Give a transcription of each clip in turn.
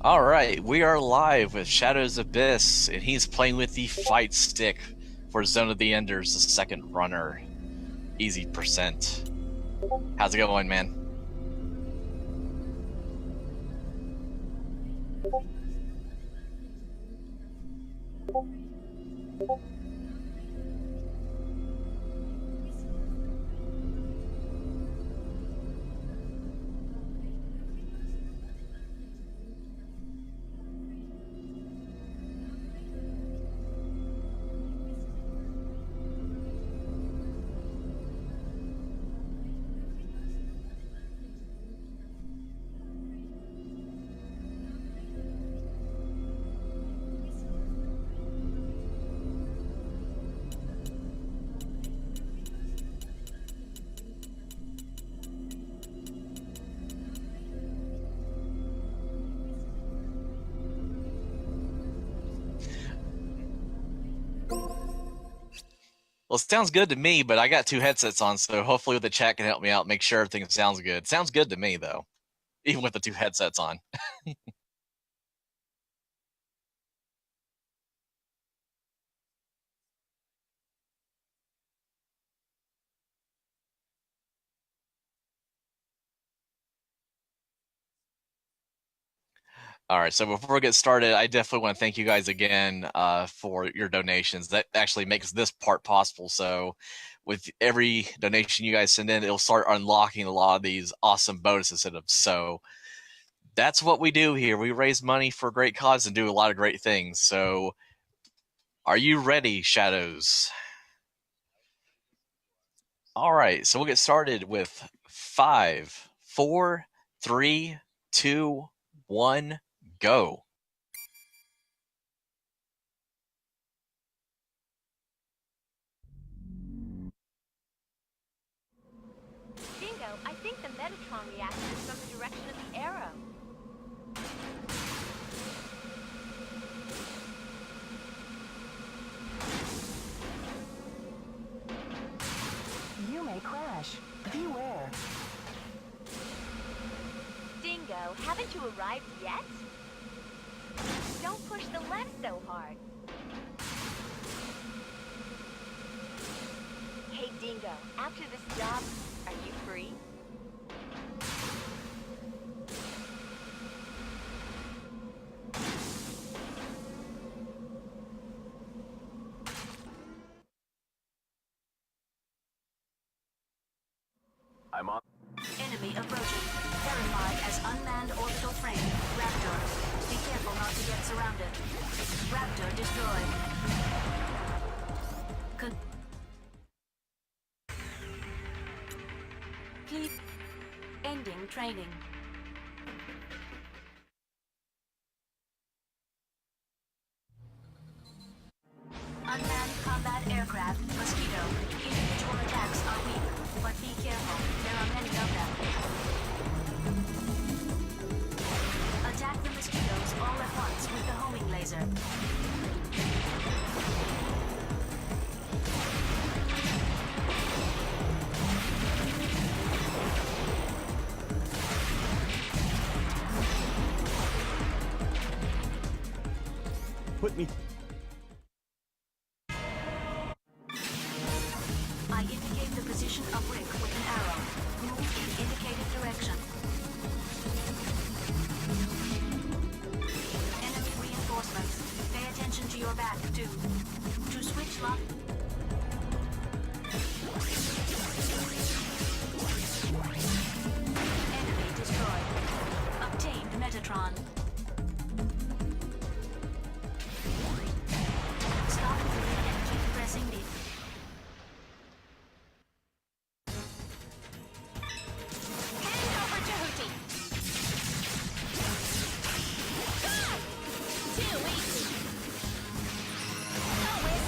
Alright, we are live with Shadowsabyss, and he's playing with the fight stick for Zone of the Enders, the second runner. Easy percent. How's it going, man? Well, it sounds good to me, but I got two headsets on, so hopefully the chat can help me out, make sure everything sounds good. Sounds good to me, though, even with the two headsets on. All right, so before we get started, I definitely want to thank you guys again for your donations. That actually makes this part possible. So with every donation you guys send in, it'll start unlocking a lot of these awesome bonuses. So that's what we do here. We raise money for a great cause and do a lot of great things. So are you ready, Shadows? All right, so we'll get started with 5, 4, 3, 2, 1, go. Dingo, I think the Metatron reactor is from the direction of the arrow. You may crash. Beware. Dingo, haven't you arrived yet? Don't push the left so hard. Hey, Dingo, after this job, are you free? I'm on. Enemy approaching. Verified as unmanned orbital frame. Raptor. Be careful not to get surrounded. Raptor destroyed. Please. Ending training. Unmanned combat aircraft, Mosquito. Individual attacks are weak, but be careful. There are many of them. Attack the mosquitoes all at once with the homing laser. Put me. I indicate the position of Rick with an arrow. Move in indicated direction. Enemy reinforcements. Pay attention to your back, too. To switch lock. Enemy destroyed. Obtained Metatron. Stop moving and keep pressing the... Hand over to Hootie. Ah! Too easy. Always.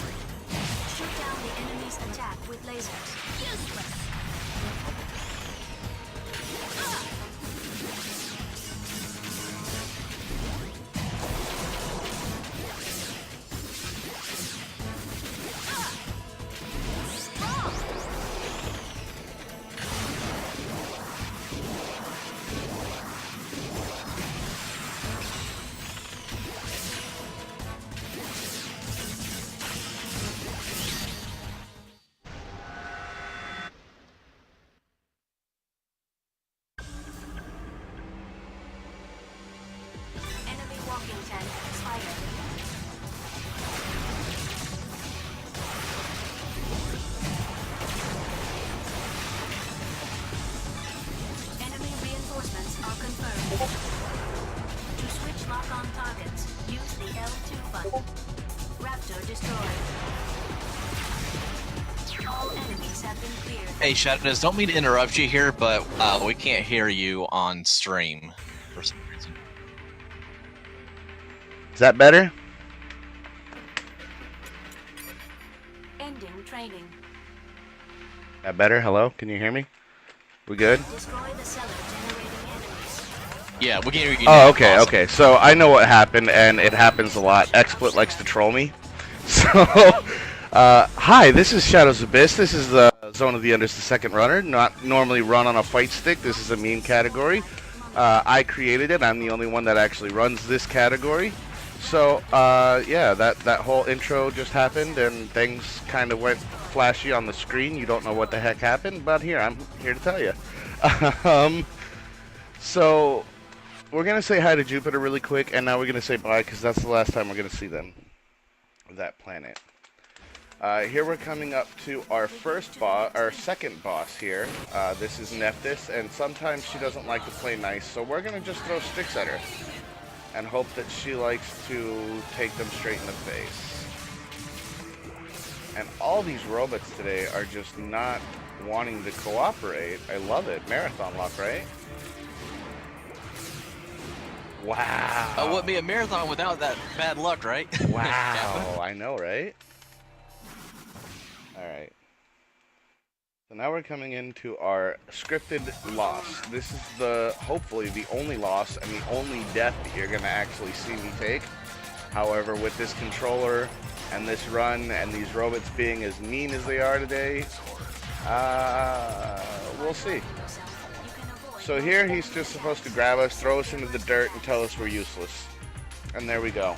To switch lock-on targets, use the L2 button. Raptor destroyed. All enemies have been cleared. Hey, Shadowsabyss, don't mean to interrupt you here, but we can't hear you on stream for some reason. Is that better? Ending training. That better? Hello? Can you hear me? We good? Destroy the cellar generating enemies. Yeah, we can hear you. Oh, now. okay, Awesome. okay. So I know what happened, and it happens a lot. XSplit likes to troll me. So, hi, this is Shadowsabyss. This is the Zone of the Enders, the second runner. Not normally run on a fight stick. This is a meme category. I created it. I'm the only one that actually runs this category. So, yeah, that whole intro just happened, and things kind of went flashy on the screen. You don't know what the heck happened, but I'm here to tell you. So, we're going to say hi to Jupiter really quick, and now we're going to say bye, because that's the last time we're going to see them. That planet. Here we're coming up to our first boss, our second boss here. This is Nephthys, and sometimes she doesn't like to play nice, so we're going to just throw sticks at her and hope that she likes to take them straight in the face. And all these robots today are just not wanting to cooperate. I love it. Marathon lock, right? Wow. It wouldn't be a marathon without that bad luck, right? Wow. I know, right? Alright. So now we're coming into our scripted loss. This is hopefully the only loss and the only death that you're going to actually see me take. However, with this controller and this run and these robots being as mean as they are today, we'll see. So here he's just supposed to grab us, throw us into the dirt, and tell us we're useless. And there we go.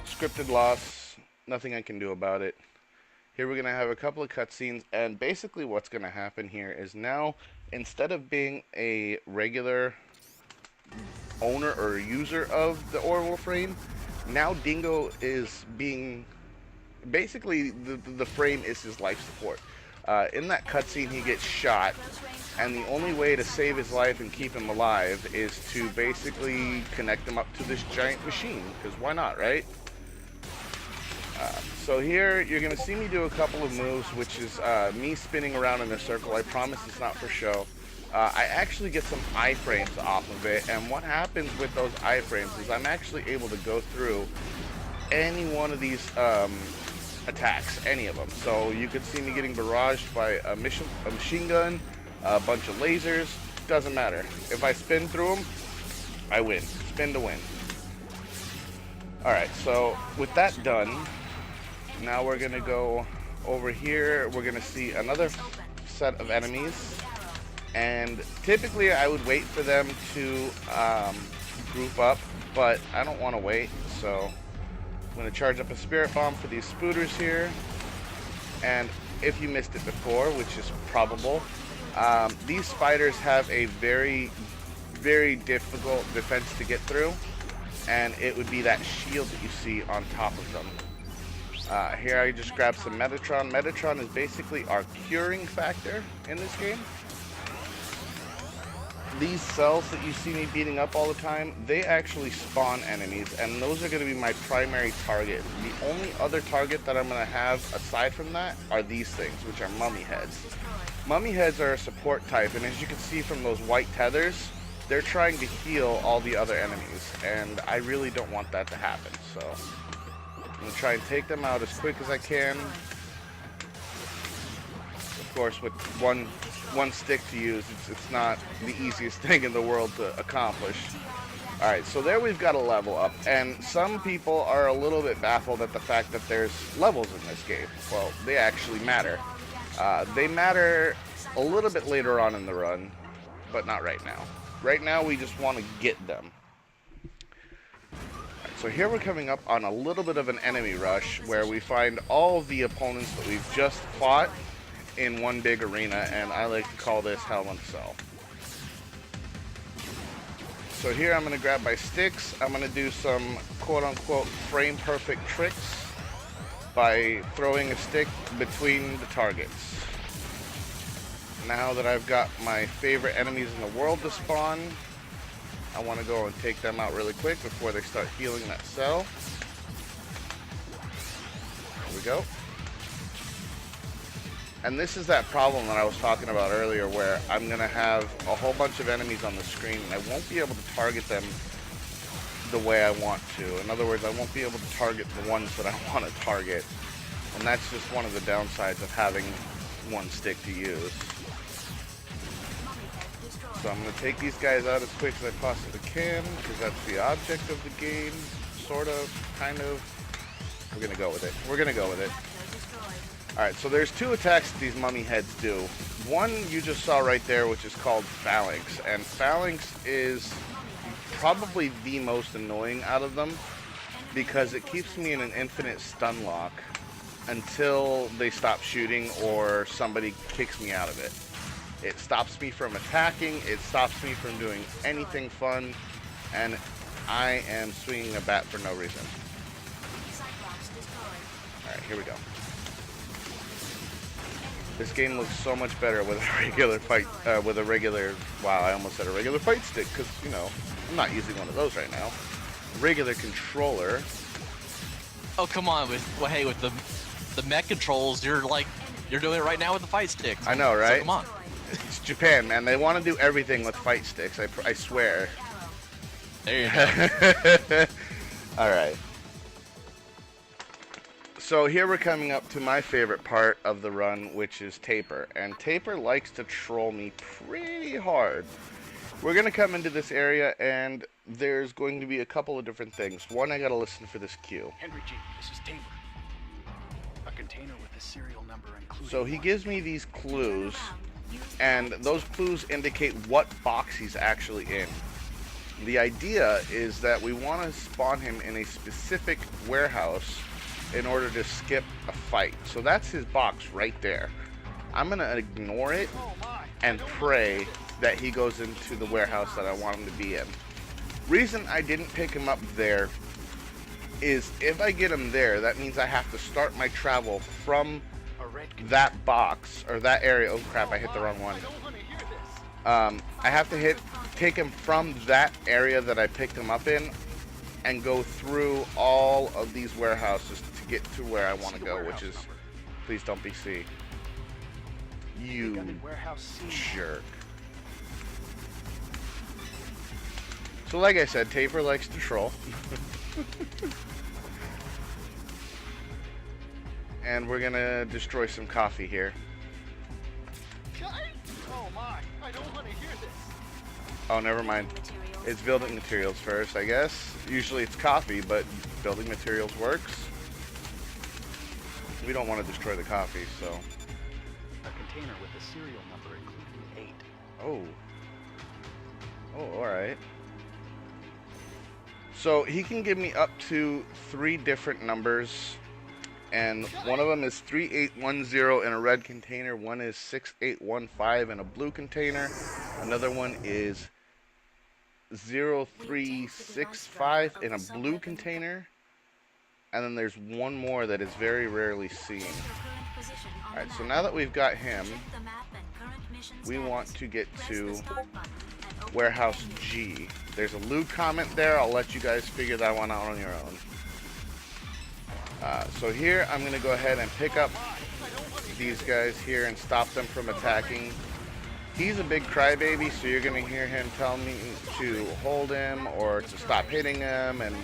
Scripted loss. Nothing I can do about it. Here we're going to have a couple of cutscenes, and basically what's going to happen here is now, instead of being a regular owner or user of the orbital frame, now Dingo is being... Basically, the frame is his life support. In that cutscene, he gets shot, and the only way to save his life and keep him alive is to basically connect him up to this giant machine, because why not, right? So here, you're going to see me do a couple of moves, which is me spinning around in a circle. I promise it's not for show. I actually get some iframes off of it, and what happens with those iframes is I'm actually able to go through any one of these attacks, any of them. So you could see me getting barraged by a machine gun, a bunch of lasers, doesn't matter. If I spin through them, I win. Spin to win. Alright, so with that done, now we're going to go over here. We're going to see another set of enemies. And typically I would wait for them to group up, but I don't want to wait. So I'm going to charge up a spirit bomb for these spooters here. And if you missed it before, which is probable, these spiders have a very, very difficult defense to get through. And it would be that shield that you see on top of them. Here I just grabbed some Metatron. Metatron is basically our curing factor in this game. These cells that you see me beating up all the time, they actually spawn enemies, and those are going to be my primary target. The only other target that I'm going to have aside from that are these things, which are mummy heads. Mummy heads are a support type, and as you can see from those white tethers, they're trying to heal all the other enemies, and I really don't want that to happen, so I'm going to try and take them out as quick as I can. Of course, with one stick to use, it's not the easiest thing in the world to accomplish. Alright, so there we've got a level up, and some people are a little bit baffled at the fact that there's levels in this game. Well, they actually matter. They matter a little bit later on in the run, but not right now. Right now, we just want to get them. So here we're coming up on a little bit of an enemy rush where we find all of the opponents that we've just fought in one big arena, and I like to call this Hell in a Cell. So here I'm going to grab my sticks. I'm going to do some quote-unquote frame-perfect tricks by throwing a stick between the targets. Now that I've got my favorite enemies in the world to spawn, I want to go and take them out really quick before they start healing that cell. There we go. And this is that problem that I was talking about earlier, where I'm going to have a whole bunch of enemies on the screen and I won't be able to target them the way I want to. In other words, I won't be able to target the ones that I want to target. And that's just one of the downsides of having one stick to use. So I'm going to take these guys out as quick as I possibly can, because that's the object of the game, sort of, kind of. We're going to go with it. We're going to go with it. Alright, so there's two attacks that these mummy heads do. One you just saw right there, which is called Phalanx. And Phalanx is probably the most annoying out of them, because it keeps me in an infinite stun lock until they stop shooting or somebody kicks me out of it. It stops me from attacking, it stops me from doing anything fun, and I am swinging a bat for no reason. Alright, here we go. This game looks so much better with a regular fight, wow, I almost said a regular fight stick, because, you know, I'm not using one of those right now. Regular controller. Oh, come on, with the mech controls, you're doing it right now with the fight sticks. I know, right? So come on. It's Japan, man. They want to do everything with fight sticks, I swear. There you go. Alright. So here we're coming up to my favorite part of the run, which is Taper. And Taper likes to troll me pretty hard. We're going to come into this area, and there's going to be a couple of different things. One, I got to listen for this cue. Henry G, this is Taper. A container with the serial number included. So he gives me these clues, and those clues indicate what box he's actually in. The idea is that we want to spawn him in a specific warehouse in order to skip a fight. So that's his box right there. I'm going to ignore it and pray that he goes into the warehouse that I want him to be in. Reason I didn't pick him up there is if I get him there, that means I have to start my travel from that box, or that area. Oh crap, I hit the wrong one. I have to take him from that area that I picked him up in and go through all of these warehouses to get to where I want to go, which is, please don't be C. You jerk. So like I said, Taper likes to troll. And we're gonna destroy some coffee here. Oh my, I don't want to hear this. Oh, never mind. It's building materials first, I guess. Usually it's coffee, but building materials works. We don't want to destroy the coffee, so. A container with the serial number including 8. Oh. Oh, alright. So he can give me up to 3 different numbers, and one of them is 3810 in a red container, one is 6815 in a blue container, another one is 0365 in a blue container, and then there's one more that is very rarely seen. Alright, so now that we've got him, we want to get to Warehouse G. There's a loot comment there. I'll let you guys figure that one out on your own. So here I'm going to go ahead and pick up these guys here and stop them from attacking. He's a big crybaby, so you're going to hear him tell me to hold him or to stop hitting him, and,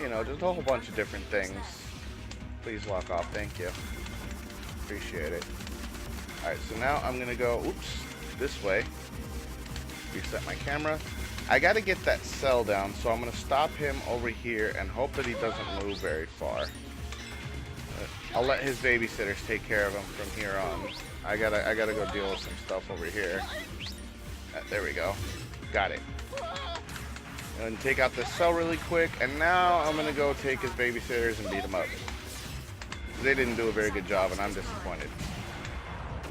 you know, just a whole bunch of different things. Please lock off. Thank you. Appreciate it. Alright, so now I'm going to go, oops, this way. Reset my camera. I got to get that cell down, so I'm going to stop him over here and hope that he doesn't move very far. I'll let his babysitters take care of him from here on. I gotta go deal with some stuff over here. There we go. Got it. And take out this cell really quick, and now I'm gonna go take his babysitters and beat them up. They didn't do a very good job, and I'm disappointed.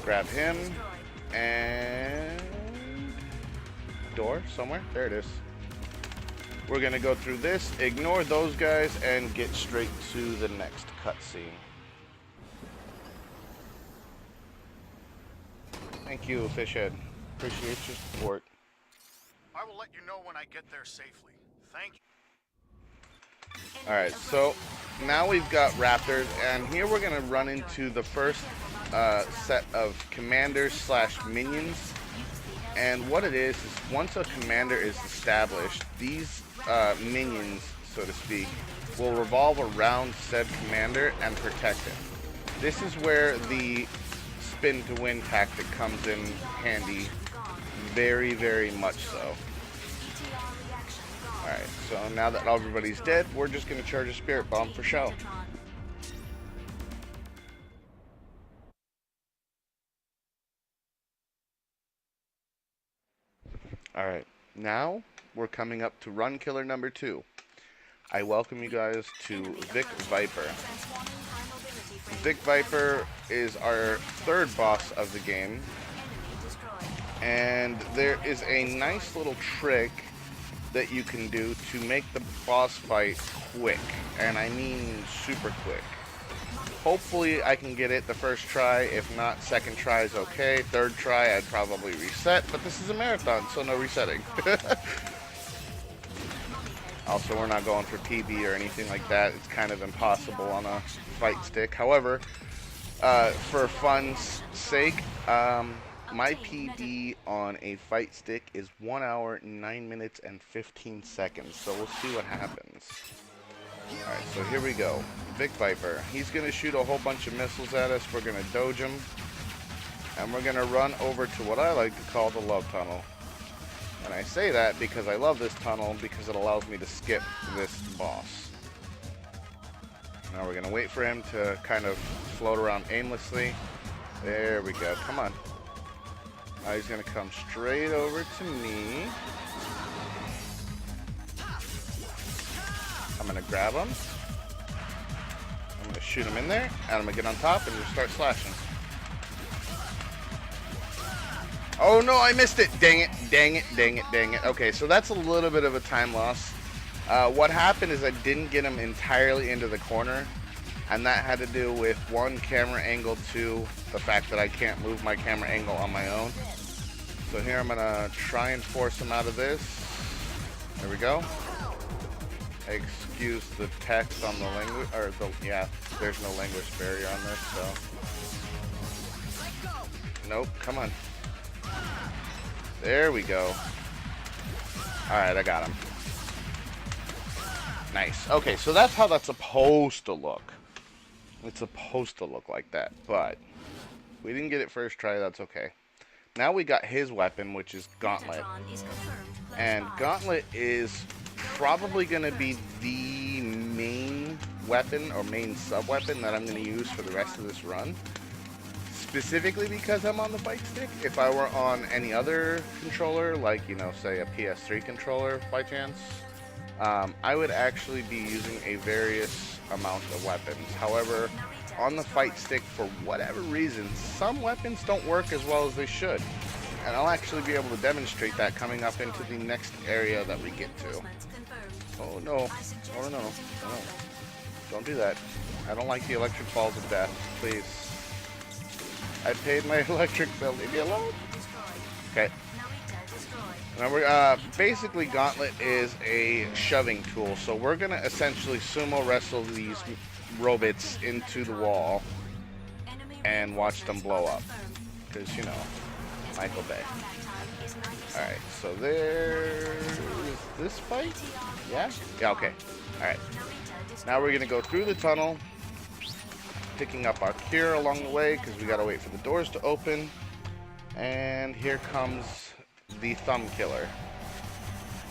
Grab him, and door somewhere. There it is. We're gonna go through this, ignore those guys, and get straight to the next cutscene. Thank you, Fishhead. Appreciate your support. I will let you know when I get there safely. Thank you. Alright, so now we've got raptors, and here we're going to run into the first set of commanders slash minions. And what it is once a commander is established, these minions, so to speak, will revolve around said commander and protect him. This is where the spin to win tactic comes in handy, very, very much so. Alright, so now that everybody's dead, we're just going to charge a spirit bomb for show. Alright, now we're coming up to run killer number 2. I welcome you guys to Vic Viper. Vic Viper is our third boss of the game, and there is a nice little trick that you can do to make the boss fight quick, and I mean super quick. Hopefully I can get it the first try. If not, second try is okay. Third try I'd probably reset, but this is a marathon, so no resetting. Also, we're not going for PB or anything like that. It's kind of impossible on a fight stick. However, for fun's sake, my PB on a fight stick is 1 hour, 9 minutes, and 15 seconds. So we'll see what happens. Alright, so here we go. Vic Viper. He's going to shoot a whole bunch of missiles at us. We're going to dodge him. And we're going to run over to what I like to call the love tunnel. And I say that because I love this tunnel because it allows me to skip this boss. Now we're going to wait for him to kind of float around aimlessly. There we go. Come on. Now he's going to come straight over to me. I'm going to grab him. I'm going to shoot him in there. And I'm going to get on top and just start slashing. Oh no, I missed it. Dang it, dang it, dang it, dang it. Okay, so that's a little bit of a time loss. What happened is I didn't get him entirely into the corner. And that had to do with 1, camera angle, 2, the fact that I can't move my camera angle on my own. So here I'm going to try and force him out of this. There we go. Excuse the text on the language, or the, yeah, there's no language barrier on this, so. Nope, come on. There we go. Alright, I got him. Nice. Okay, so that's how that's supposed to look. It's supposed to look like that, but we didn't get it first try, that's okay. Now we got his weapon, which is Gauntlet. And Gauntlet is probably going to be the main weapon or main sub-weapon that I'm going to use for the rest of this run. Specifically because I'm on the fight stick. If I were on any other controller, like, you know, say a PS3 controller by chance, I would actually be using a various amount of weapons. However, on the fight stick, for whatever reason, some weapons don't work as well as they should. And I'll actually be able to demonstrate that coming up into the next area that we get to. Oh no, oh no, no. Don't do that. I don't like the electric balls of death, please. I paid my electric bill, leave me alone. Okay. Now we're, basically Gauntlet is a shoving tool, so we're going to essentially sumo wrestle these robots into the wall and watch them blow up. Because, you know, Michael Bay. Alright, so there's this fight? Yeah? Yeah, okay. Alright. Now we're going to go through the tunnel, picking up our cure along the way because we got to wait for the doors to open. And here comes the thumb killer.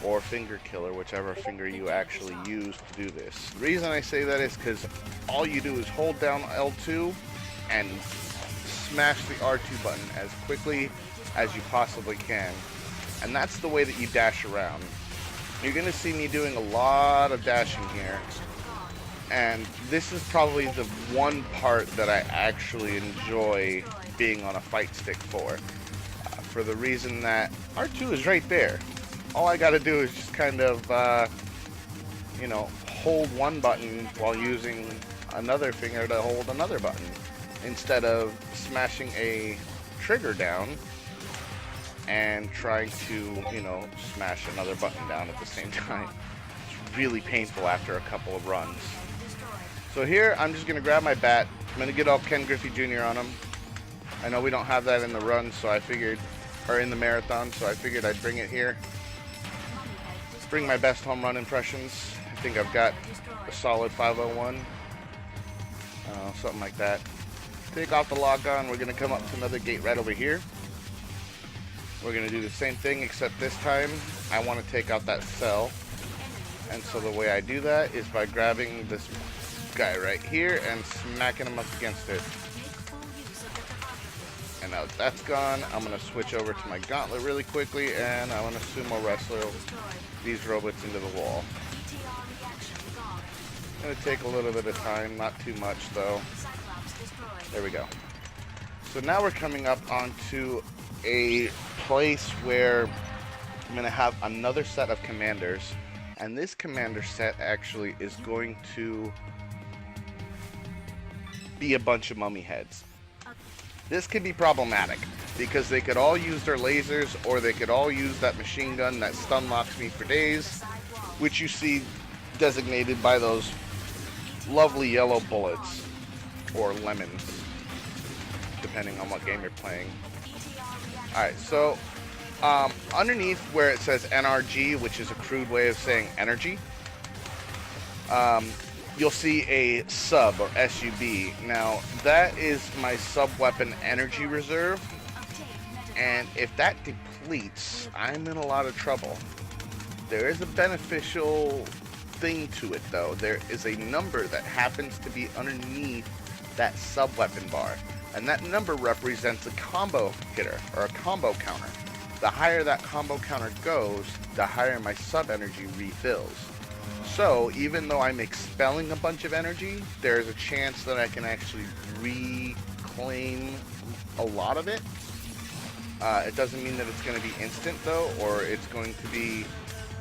Or finger killer, whichever finger you actually use to do this. The reason I say that is because all you do is hold down L2 and smash the R2 button as quickly as you possibly can. And that's the way that you dash around. You're going to see me doing a lot of dashing here. And this is probably the one part that I actually enjoy being on a fight stick for. For the reason that R2 is right there. All I gotta do is just kind of, you know, hold one button while using another finger to hold another button. Instead of smashing a trigger down and trying to, you know, smash another button down at the same time. It's really painful after a couple of runs. So here, I'm just going to grab my bat. I'm going to get all Ken Griffey Jr. on him. I know we don't have that in the run, so I figured, or in the marathon, so I figured I'd bring it here. Bring my best home run impressions. I think I've got a solid 501. Something like that. Take off the lock on. We're going to come up to another gate right over here. We're going to do the same thing, except this time I want to take out that cell. And so the way I do that is by grabbing this guy right here and smacking him up against it. And now that that's gone, I'm going to switch over to my gauntlet really quickly, and I'm going to sumo wrestle these robots into the wall. It's going to take a little bit of time, not too much though. There we go. So now we're coming up onto a place where I'm going to have another set of commanders, and this commander set actually is going to be a bunch of mummy heads. This could be problematic because they could all use their lasers, or they could all use that machine gun that stun locks me for days, which you see designated by those lovely yellow bullets, or lemons, depending on what game you're playing. Alright, so underneath where it says NRG, which is a crude way of saying energy, you'll see a sub, or SUB. Now, that is my sub-weapon energy reserve, and if that depletes, I'm in a lot of trouble. There is a beneficial thing to it, though. There is a number that happens to be underneath that sub-weapon bar, and that number represents a combo hitter, or a combo counter. The higher that combo counter goes, the higher my sub-energy refills. So, even though I'm expelling a bunch of energy, there's a chance that I can actually reclaim a lot of it. It doesn't mean that it's going to be instant, though, or it's going to be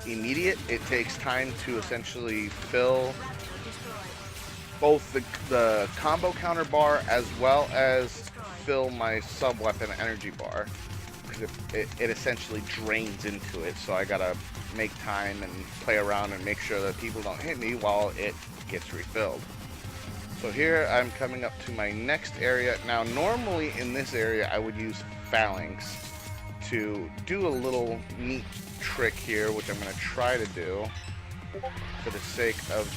immediate. It takes time to essentially fill both the combo counter bar as well as fill my sub-weapon energy bar, because it essentially drains into it, so I gotta make time and play around and make sure that people don't hit me while it gets refilled. So here I'm coming up to my next area. Now normally in this area I would use phalanx to do a little neat trick here, which I'm going to try to do for the sake of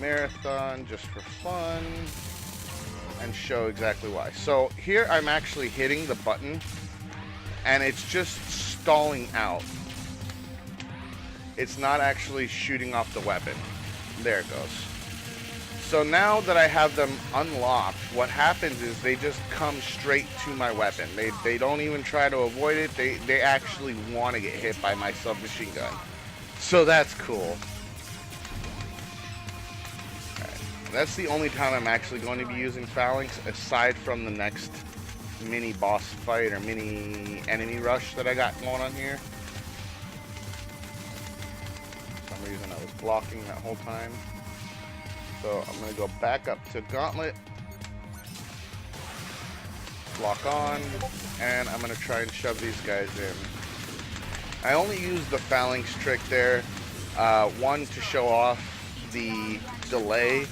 marathon, just for fun, and show exactly why. So here I'm actually hitting the button and it's just stalling out. It's not actually shooting off the weapon. There it goes. So now that I have them unlocked, what happens is they just come straight to my weapon. They don't even try to avoid it. They actually want to get hit by my submachine gun. So that's cool. Alright. That's the only time I'm actually going to be using phalanx, aside from the next mini boss fight or mini enemy rush that I got going on here. For some reason I was blocking that whole time. So I'm going to go back up to Gauntlet, lock on, and I'm going to try and shove these guys in. I only use the phalanx trick there, one, to show off the delay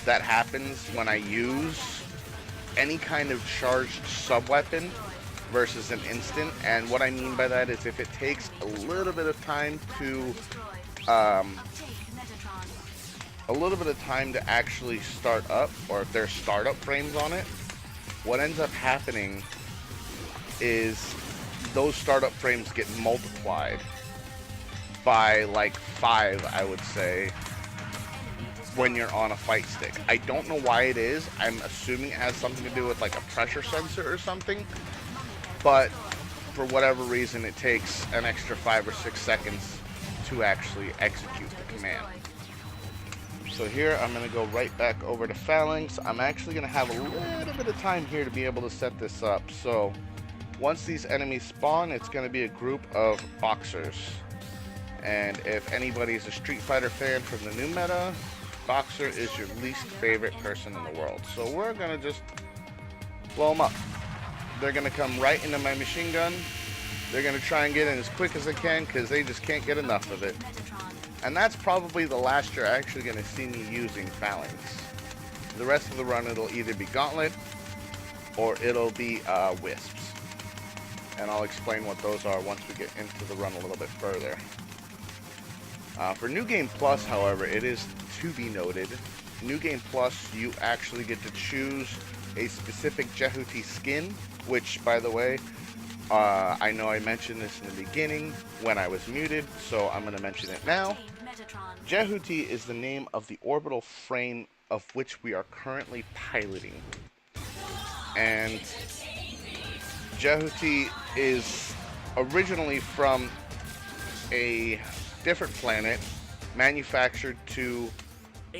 that happens when I use any kind of charged sub-weapon versus an instant. And what I mean by that is if it takes a little bit of time to actually start up, or if there's startup frames on it, what ends up happening is those startup frames get multiplied by like 5, I would say, when you're on a fight stick. I don't know why it is. I'm assuming it has something to do with like a pressure sensor or something, but for whatever reason it takes an extra 5 or 6 seconds to actually execute the command. So here I'm going to go right back over to phalanx. I'm actually going to have a little bit of time here to be able to set this up. So once these enemies spawn, it's going to be a group of boxers. And if anybody's a Street Fighter fan from the new meta, Boxer is your least favorite person in the world. So we're going to just blow them up. They're going to come right into my machine gun, They're going to try and get in as quick as they can because they just can't get enough of it. Metatron. And that's probably the last you're actually going to see me using Phalanx. The rest of the run, it'll either be Gauntlet or it'll be Wisps. And I'll explain what those are once we get into the run a little bit further. For New Game Plus, however, it is to be noted, New Game Plus, you actually get to choose a specific Jehuti skin, which, by the way, I know I mentioned this in the beginning when I was muted, so I'm going to mention it now. Metatron. Jehuti is the name of the orbital frame of which we are currently piloting. And Jehuti is originally from a different planet, manufactured to...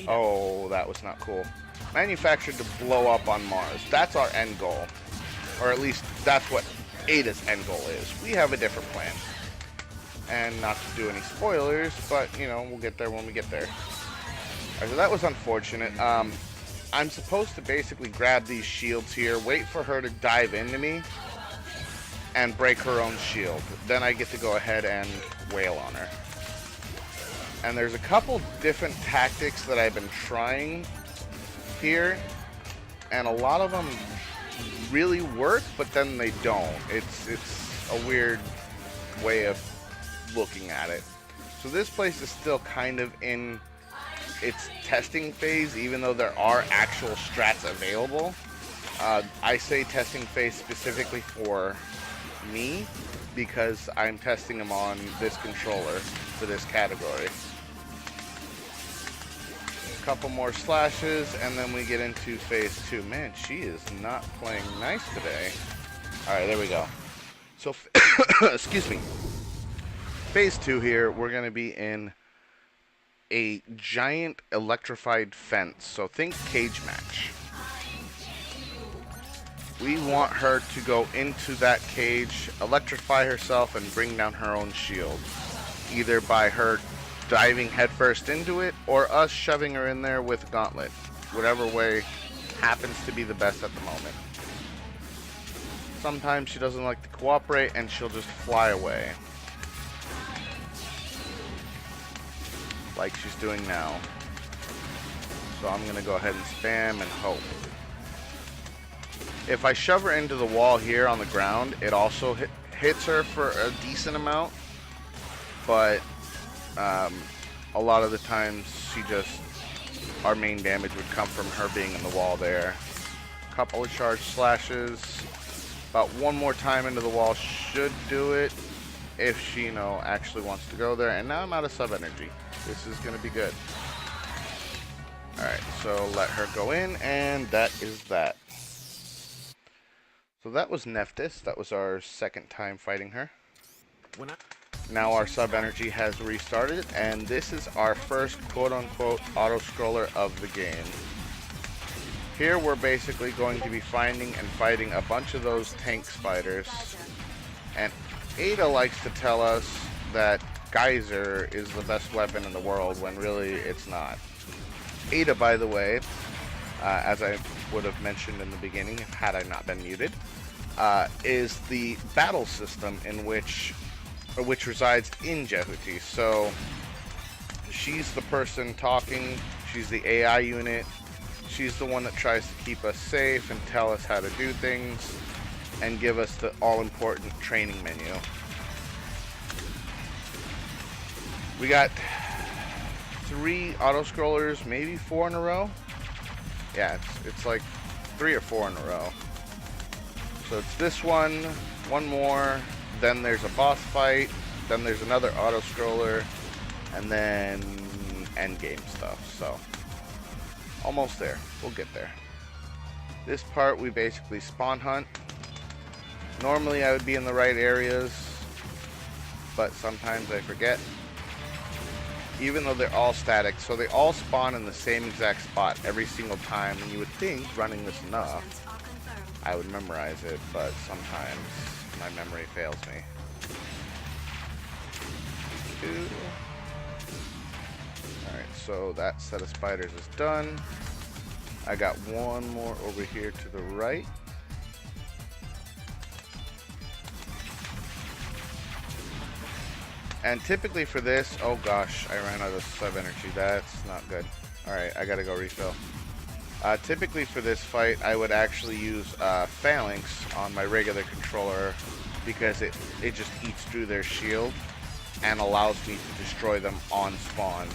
Oh, that was not cool. Manufactured to blow up on Mars. That's our end goal. Or at least, that's what Ada's end goal is. We have a different plan. And not to do any spoilers, but, you know, we'll get there when we get there. Alright, so that was unfortunate. I'm supposed to basically grab these shields here, wait for her to dive into me, and break her own shield. Then I get to go ahead and wail on her. And there's a couple different tactics that I've been trying here, and a lot of them really work, but then they don't. It's a weird way of looking at it. So this place is still kind of in its testing phase, even though there are actual strats available. I say testing phase specifically for me, because I'm testing them on this controller for this category. A couple more slashes, and then we get into phase 2. Man, she is not playing nice today. Alright, there we go. So, excuse me. Phase 2 here, we're going to be in a giant electrified fence. So think cage match. We want her to go into that cage, electrify herself, and bring down her own shield. Either by her diving headfirst into it, or us shoving her in there with Gauntlet. Whatever way happens to be the best at the moment. Sometimes she doesn't like to cooperate, and she'll just fly away. Like she's doing now. So I'm going to go ahead and spam and hope. If I shove her into the wall here on the ground, it also hits her for a decent amount. But a lot of the times our main damage would come from her being in the wall there. Couple of charge slashes. About one more time into the wall should do it. If she, you know, actually wants to go there. And now I'm out of sub energy. This is going to be good. Alright, so let her go in, and that is that. So that was Nephthys. That was our second time fighting her. Now our sub energy has restarted, and this is our first quote-unquote auto-scroller of the game. Here we're basically going to be finding and fighting a bunch of those tank spiders. And Ada likes to tell us that Geyser is the best weapon in the world, when really it's not. Ada, by the way, as I would have mentioned in the beginning, had I not been muted, is the battle system in which resides in Jehuti. So she's the person talking, she's the AI unit, she's the one that tries to keep us safe and tell us how to do things and give us the all-important training menu. We got 3 auto-scrollers, maybe 4 in a row. Yeah, it's like 3 or 4 in a row. So it's this one more, then there's a boss fight, then there's another auto-scroller, and then endgame stuff. So, almost there. We'll get there. This part we basically spawn hunt. Normally I would be in the right areas, but sometimes I forget. Even though they're all static, so they all spawn in the same exact spot every single time, and you would think, running this enough, I would memorize it, but sometimes my memory fails me. Alright, so that set of spiders is done. I got one more over here to the right. And typically for this, oh gosh, I ran out of sub energy. That's not good. Alright, I gotta go refill. Typically for this fight, I would actually use Phalanx on my regular controller because it just eats through their shield and allows me to destroy them on spawn.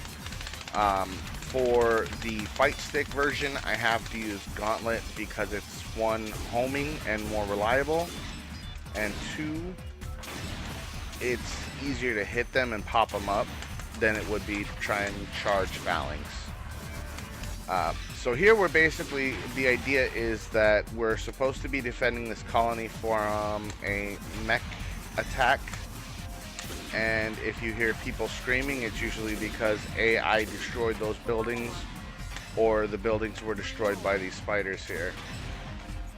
For the fight stick version, I have to use Gauntlet because it's one, homing and more reliable, and two, it's easier to hit them and pop them up than it would be to try and charge Phalanx. So here we're basically, the idea is that we're supposed to be defending this colony from a mech attack, and if you hear people screaming, it's usually because AI destroyed those buildings or the buildings were destroyed by these spiders here.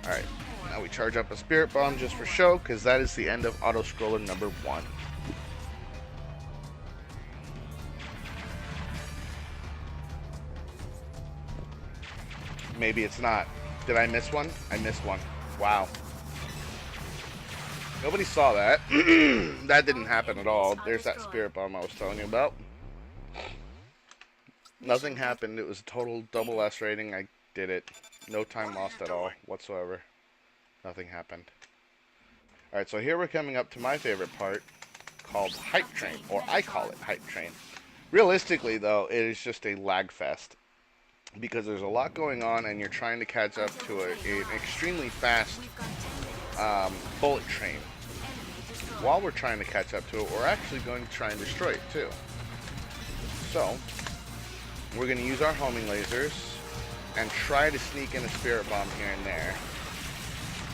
Alright, now we charge up a Spirit Bomb just for show, because that is the end of auto-scroller number 1. Maybe it's not. Did I miss one? I missed one. Wow. Nobody saw that. That didn't happen at all. There's that Spirit Bomb I was telling you about. Nothing happened. It was a total double S rating. I did it. No time lost at all whatsoever. Nothing happened. Alright, so here we're coming up to my favorite part, called Hype Train, or I call it Hype Train. Realistically, though, it is just a lag fest, because there's a lot going on and you're trying to catch up to an extremely fast bullet train. While we're trying to catch up to it, we're actually going to try and destroy it too. So, we're going to use our homing lasers and try to sneak in a Spirit Bomb here and there.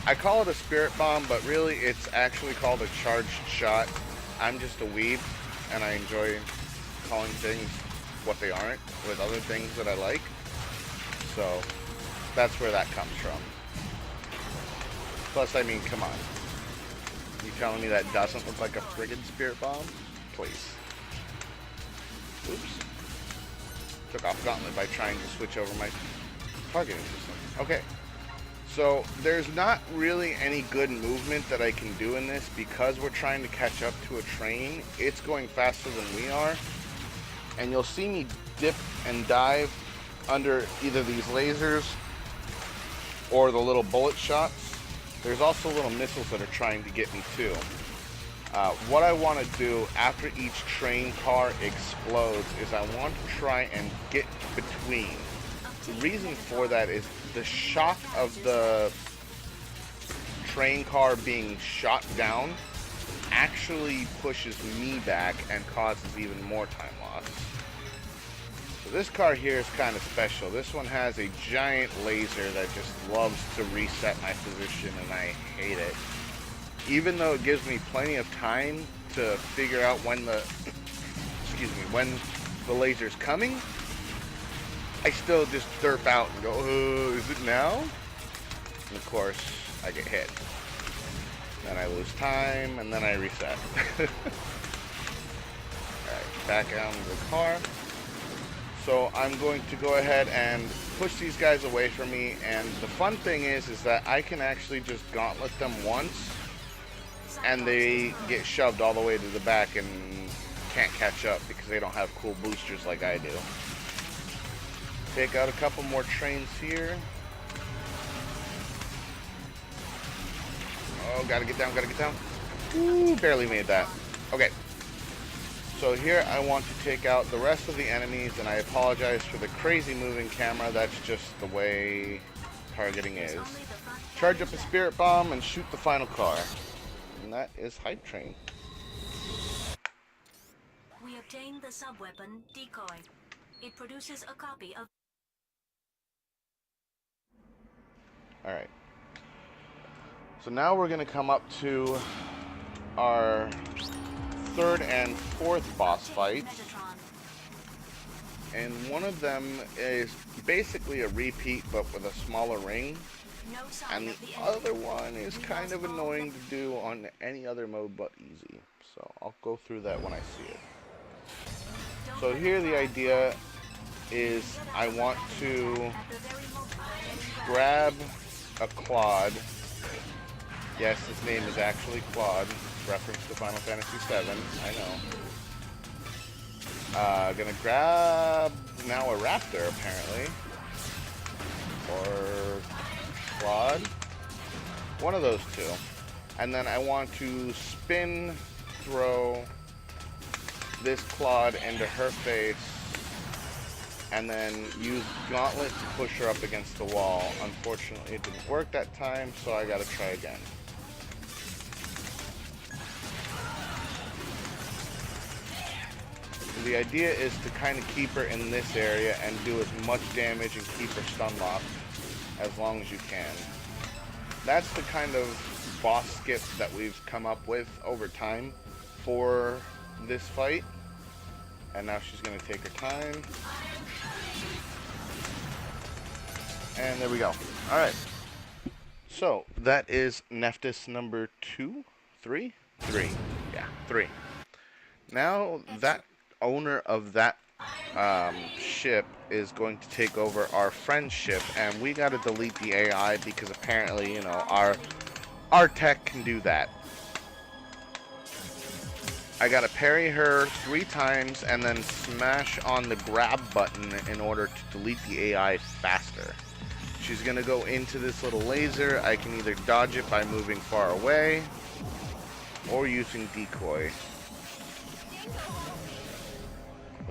I call it a Spirit Bomb, but really it's actually called a charged shot. I'm just a weeb, and I enjoy calling things what they aren't with other things that I like. So, that's where that comes from. Plus, I mean, come on. You telling me that doesn't look like a friggin' Spirit Bomb? Please. Oops. Took off Gauntlet by trying to switch over my targeting system. Okay. So, there's not really any good movement that I can do in this because we're trying to catch up to a train. It's going faster than we are. And you'll see me dip and dive under either these lasers or the little bullet shots. There's also little missiles that are trying to get me too. What I want to do after each train car explodes is I want to try and get between. The reason for that is the shock of the train car being shot down actually pushes me back and causes even more time loss. So this car here is kind of special. This one has a giant laser that just loves to reset my position, and I hate it. Even though it gives me plenty of time to figure out when the when the laser's coming, I still just derp out and go, is it now? And of course, I get hit. Then I lose time, and then I reset. Alright, back out into the car. So I'm going to go ahead and push these guys away from me, and the fun thing is that I can actually just gauntlet them once, and they get shoved all the way to the back and can't catch up because they don't have cool boosters like I do. Take out a couple more trains here. Oh, gotta get down, gotta get down. Ooh, barely made that. Okay. So here I want to take out the rest of the enemies, and I apologize for the crazy moving camera. That's just the way targeting is. Charge up a Spirit Bomb and shoot the final car. And that is Hype Train. We obtained the sub-weapon, Decoy. It produces a copy of... Alright. So now we're going to come up to our third and fourth boss fights. And one of them is basically a repeat but with a smaller ring. And the other one is kind of annoying to do on any other mode but easy. So I'll go through that when I see it. So here the idea is I want to grab a Claude. Yes, his name is actually Claude. Reference to Final Fantasy VII, I know. Gonna grab now a raptor apparently. Or Claude. One of those two. And then I want to spin throw this Claude into her face and then use Gauntlet to push her up against the wall. Unfortunately, it didn't work that time, so I gotta try again. The idea is to kind of keep her in this area and do as much damage and keep her stun locked as long as you can. That's the kind of boss skip that we've come up with over time for this fight. And now she's going to take her time. And there we go. Alright. So, that is Nephthys number 2? 3? 3. Yeah, 3. Now, that owner of that ship is going to take over our friend's ship, and we got to delete the AI because apparently, you know, our tech can do that. I gotta parry her 3 times and then smash on the grab button in order to delete the AI faster. She's gonna go into this little laser. I can either dodge it by moving far away or using decoy.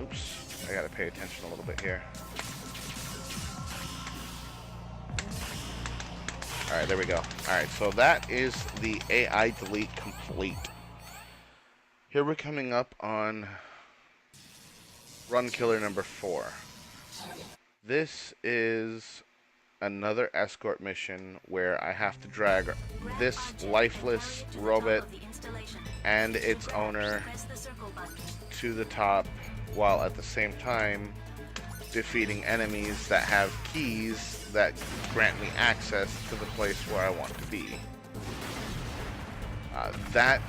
Oops, I gotta pay attention a little bit here. Alright, there we go. Alright, so that is the AI delete complete. Here we're coming up on run killer number 4. This is another escort mission where I have to drag this lifeless robot and its owner to the top, while at the same time defeating enemies that have keys that grant me access to the place where I want to be. That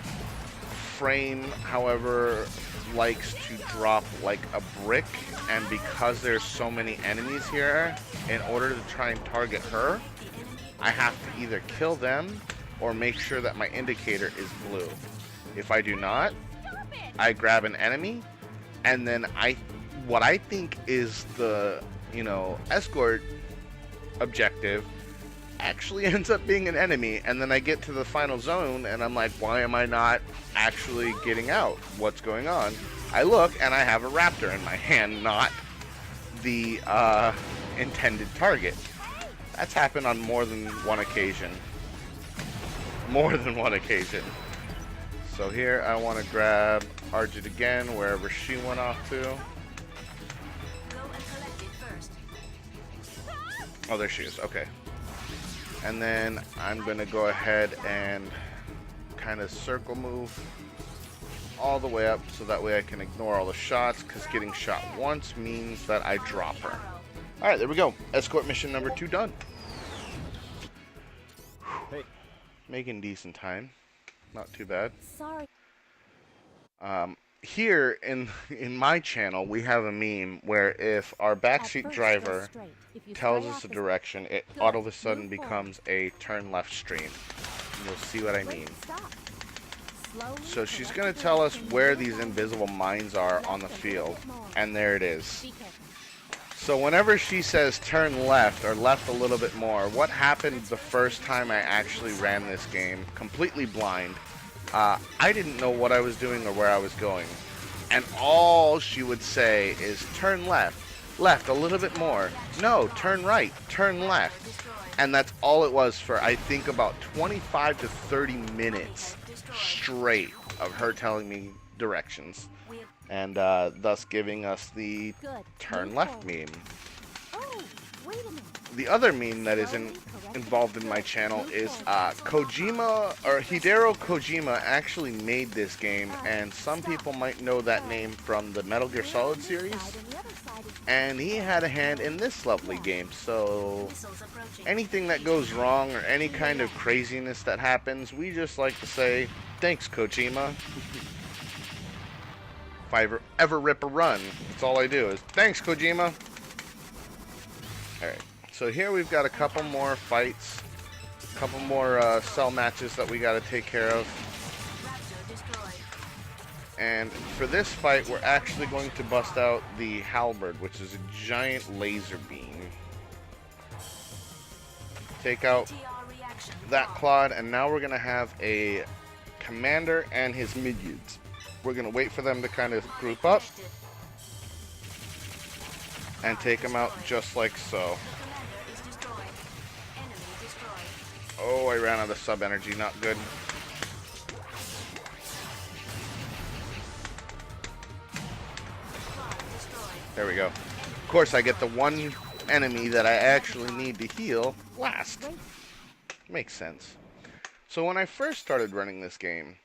frame, however, likes to drop like a brick, and because there's so many enemies here, in order to try and target her, I have to either kill them or make sure that my indicator is blue. If I do not, I grab an enemy, and then what I think is the, you know, escort objective actually ends up being an enemy, and then I get to the final zone and I'm like, why am I not actually getting out? What's going on? I look and I have a raptor in my hand, not the intended target. That's happened on more than one occasion. More than one occasion. So here I want to grab Argit again, wherever she went off to. Oh, there she is. Okay. And then I'm going to go ahead and kind of circle move all the way up so that way I can ignore all the shots, because getting shot once means that I drop her. Alright, there we go. Escort mission number 2 done. Hey. Making decent time. Not too bad. Sorry. Here in my channel, we have a meme where if our backseat driver tells us a direction, it all of a sudden becomes a turn left stream. And you'll see what I mean. So she's going to tell us where these invisible mines are on the field, and there it is. So whenever she says turn left or left a little bit more, what happened the first time I actually ran this game, completely blind, I didn't know what I was doing or where I was going. And all she would say is turn left, left a little bit more, no, turn right, turn left. And that's all it was for, I think, about 25 to 30 minutes straight of her telling me directions. And thus giving us the turn left meme. Oh, wait a minute. The other meme that is involved in my channel is Kojima, or Hideo Kojima actually made this game, and some people might know that name from the Metal Gear Solid series, and he had a hand in this lovely game. So anything that goes wrong or any kind of craziness that happens, we just like to say, thanks Kojima. If I ever rip a run, that's all I do is, thanks Kojima. Alright, so here we've got a couple more fights, a couple more cell matches that we got to take care of. And for this fight, we're actually going to bust out the halberd, which is a giant laser beam. Take out that Claude, and now we're going to have a commander and his minions. We're going to wait for them to kind of group up and take them out just like so. Oh, I ran out of sub energy, not good. There we go. Of course, I get the one enemy that I actually need to heal last. Makes sense. So when I first started running this game,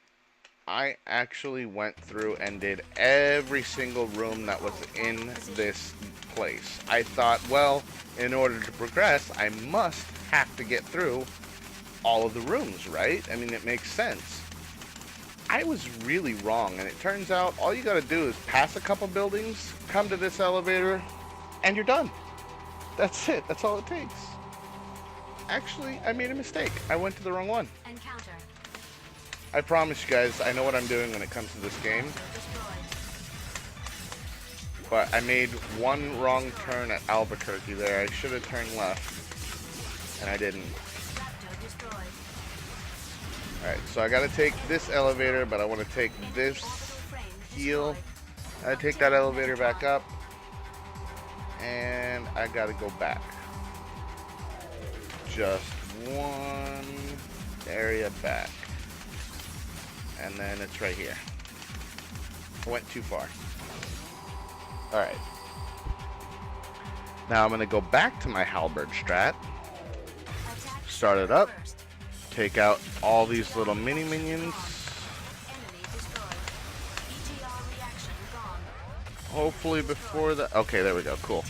I actually went through and did every single room that was in this place. I thought, well, in order to progress, I must have to get through all of the rooms, right? I mean, it makes sense. I was really wrong, and it turns out all you gotta do is pass a couple buildings, come to this elevator, and you're done. That's it. That's all it takes. Actually, I made a mistake. I went to the wrong one. Encounter. I promise you guys, I know what I'm doing when it comes to this game. But I made one wrong turn at Albuquerque there. I should have turned left, and I didn't. Alright, so I gotta take this elevator, but I want to take this heal. I take that elevator back up, and I gotta go back. Just one area back. And then it's right here. I went too far. Alright. Now I'm gonna go back to my halberd strat. Start it up. Take out all these little mini minions. Hopefully before the... Okay, there we go. Cool.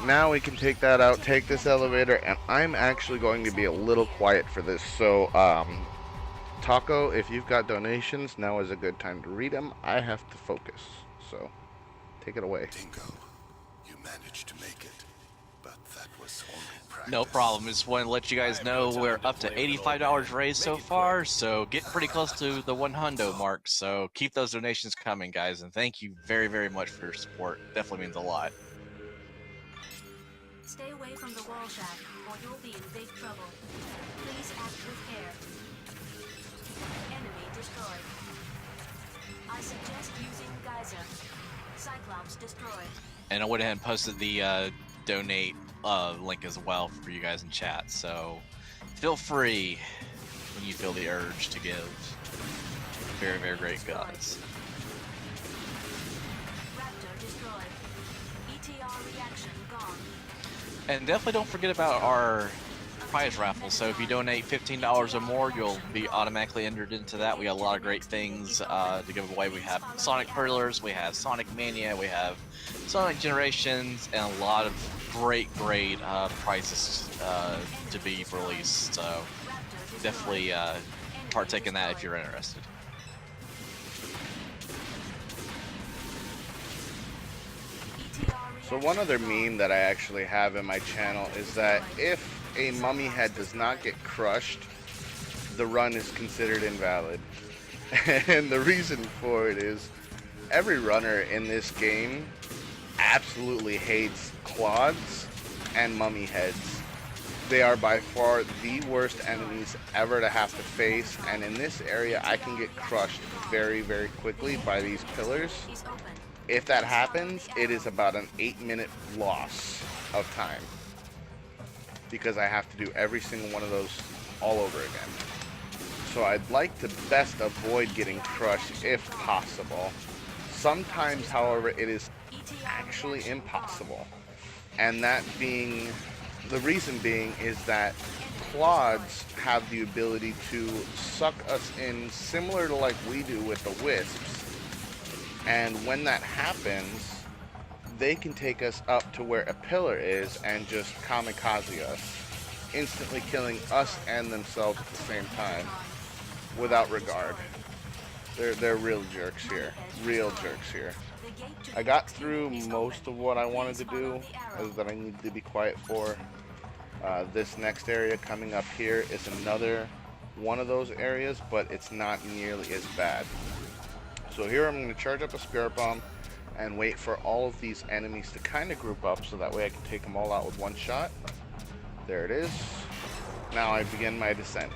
Now we can take that out, take this elevator, and I'm actually going to be a little quiet for this. So, Taco, if you've got donations, now is a good time to read them. I have to focus. So, take it away. Dingo, you managed to make it, but that was only practice. No problem. Just want to let you guys know we're up to $85 raised so far, so getting pretty close to the 100 mark. So keep those donations coming, guys, and thank you very, very much for your support. Definitely means a lot. Stay away from the wall shack, or you'll be in big trouble. Please act with care. Enemy destroyed. I suggest using Geyser. Cyclops destroyed. And I went ahead and posted the donate link as well for you guys in chat. So feel free when you feel the urge to give. Very, very great guys. Raptor destroyed. ETR reaction gone. And definitely don't forget about our prize raffle. So if you donate $15 or more, you'll be automatically entered into that. We got a lot of great things to give away. We have Sonic Hurlers, we have Sonic Mania, we have Sonic Generations, and a lot of great prizes to be released. So definitely partake in that if you're interested. So one other meme that I actually have in my channel is that if a mummy head does not get crushed, the run is considered invalid. And the reason for it is every runner in this game absolutely hates clods and mummy heads. They are by far the worst enemies ever to have to face, and in this area I can get crushed very, very quickly by these pillars. If that happens, it is about an 8-minute loss of time, because I have to do every single one of those all over again. So I'd like to best avoid getting crushed if possible. Sometimes, however, it is actually impossible. And that being, the reason being is that clods have the ability to suck us in similar to like we do with the wisps. And when that happens, they can take us up to where a pillar is and just kamikaze us, instantly killing us and themselves at the same time, without regard. They're real jerks here. Real jerks here. I got through most of what I wanted to do, that I needed to be quiet for. This next area coming up here is another one of those areas, but it's not nearly as bad. So So here I'm going to charge up a Spirit Bomb and wait for all of these enemies to kind of group up so that way I can take them all out with one shot. There it is. Now I begin my descent.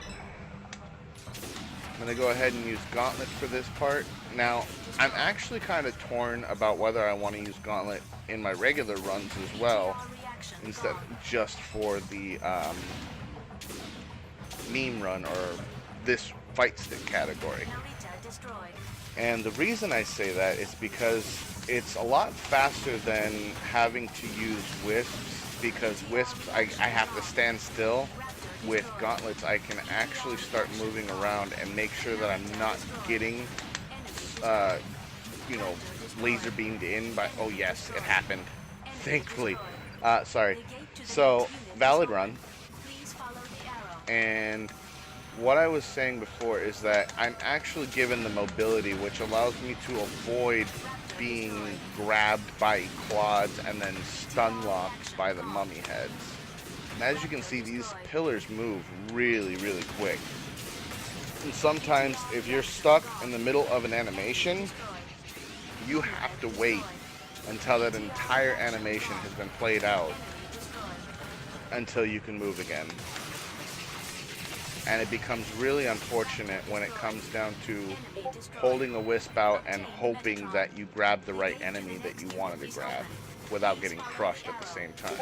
I'm going to go ahead and use Gauntlet for this part. Now, I'm actually kind of torn about whether I want to use Gauntlet in my regular runs as well, instead of just for the meme run or this fight stick category. And the reason I say that is because it's a lot faster than having to use Wisps, because Wisps I have to stand still. With Gauntlets I can actually start moving around and make sure that I'm not getting you know, laser beamed in by, oh yes, it happened, thankfully. Sorry. So, valid run. And what I was saying before is that I'm actually given the mobility, which allows me to avoid being grabbed by quads and then stun locked by the mummy heads. And as you can see, these pillars move really, really quick. And sometimes if you're stuck in the middle of an animation, you have to wait until that entire animation has been played out until you can move again. And it becomes really unfortunate when it comes down to holding a wisp out and hoping that you grab the right enemy that you wanted to grab without getting crushed at the same time.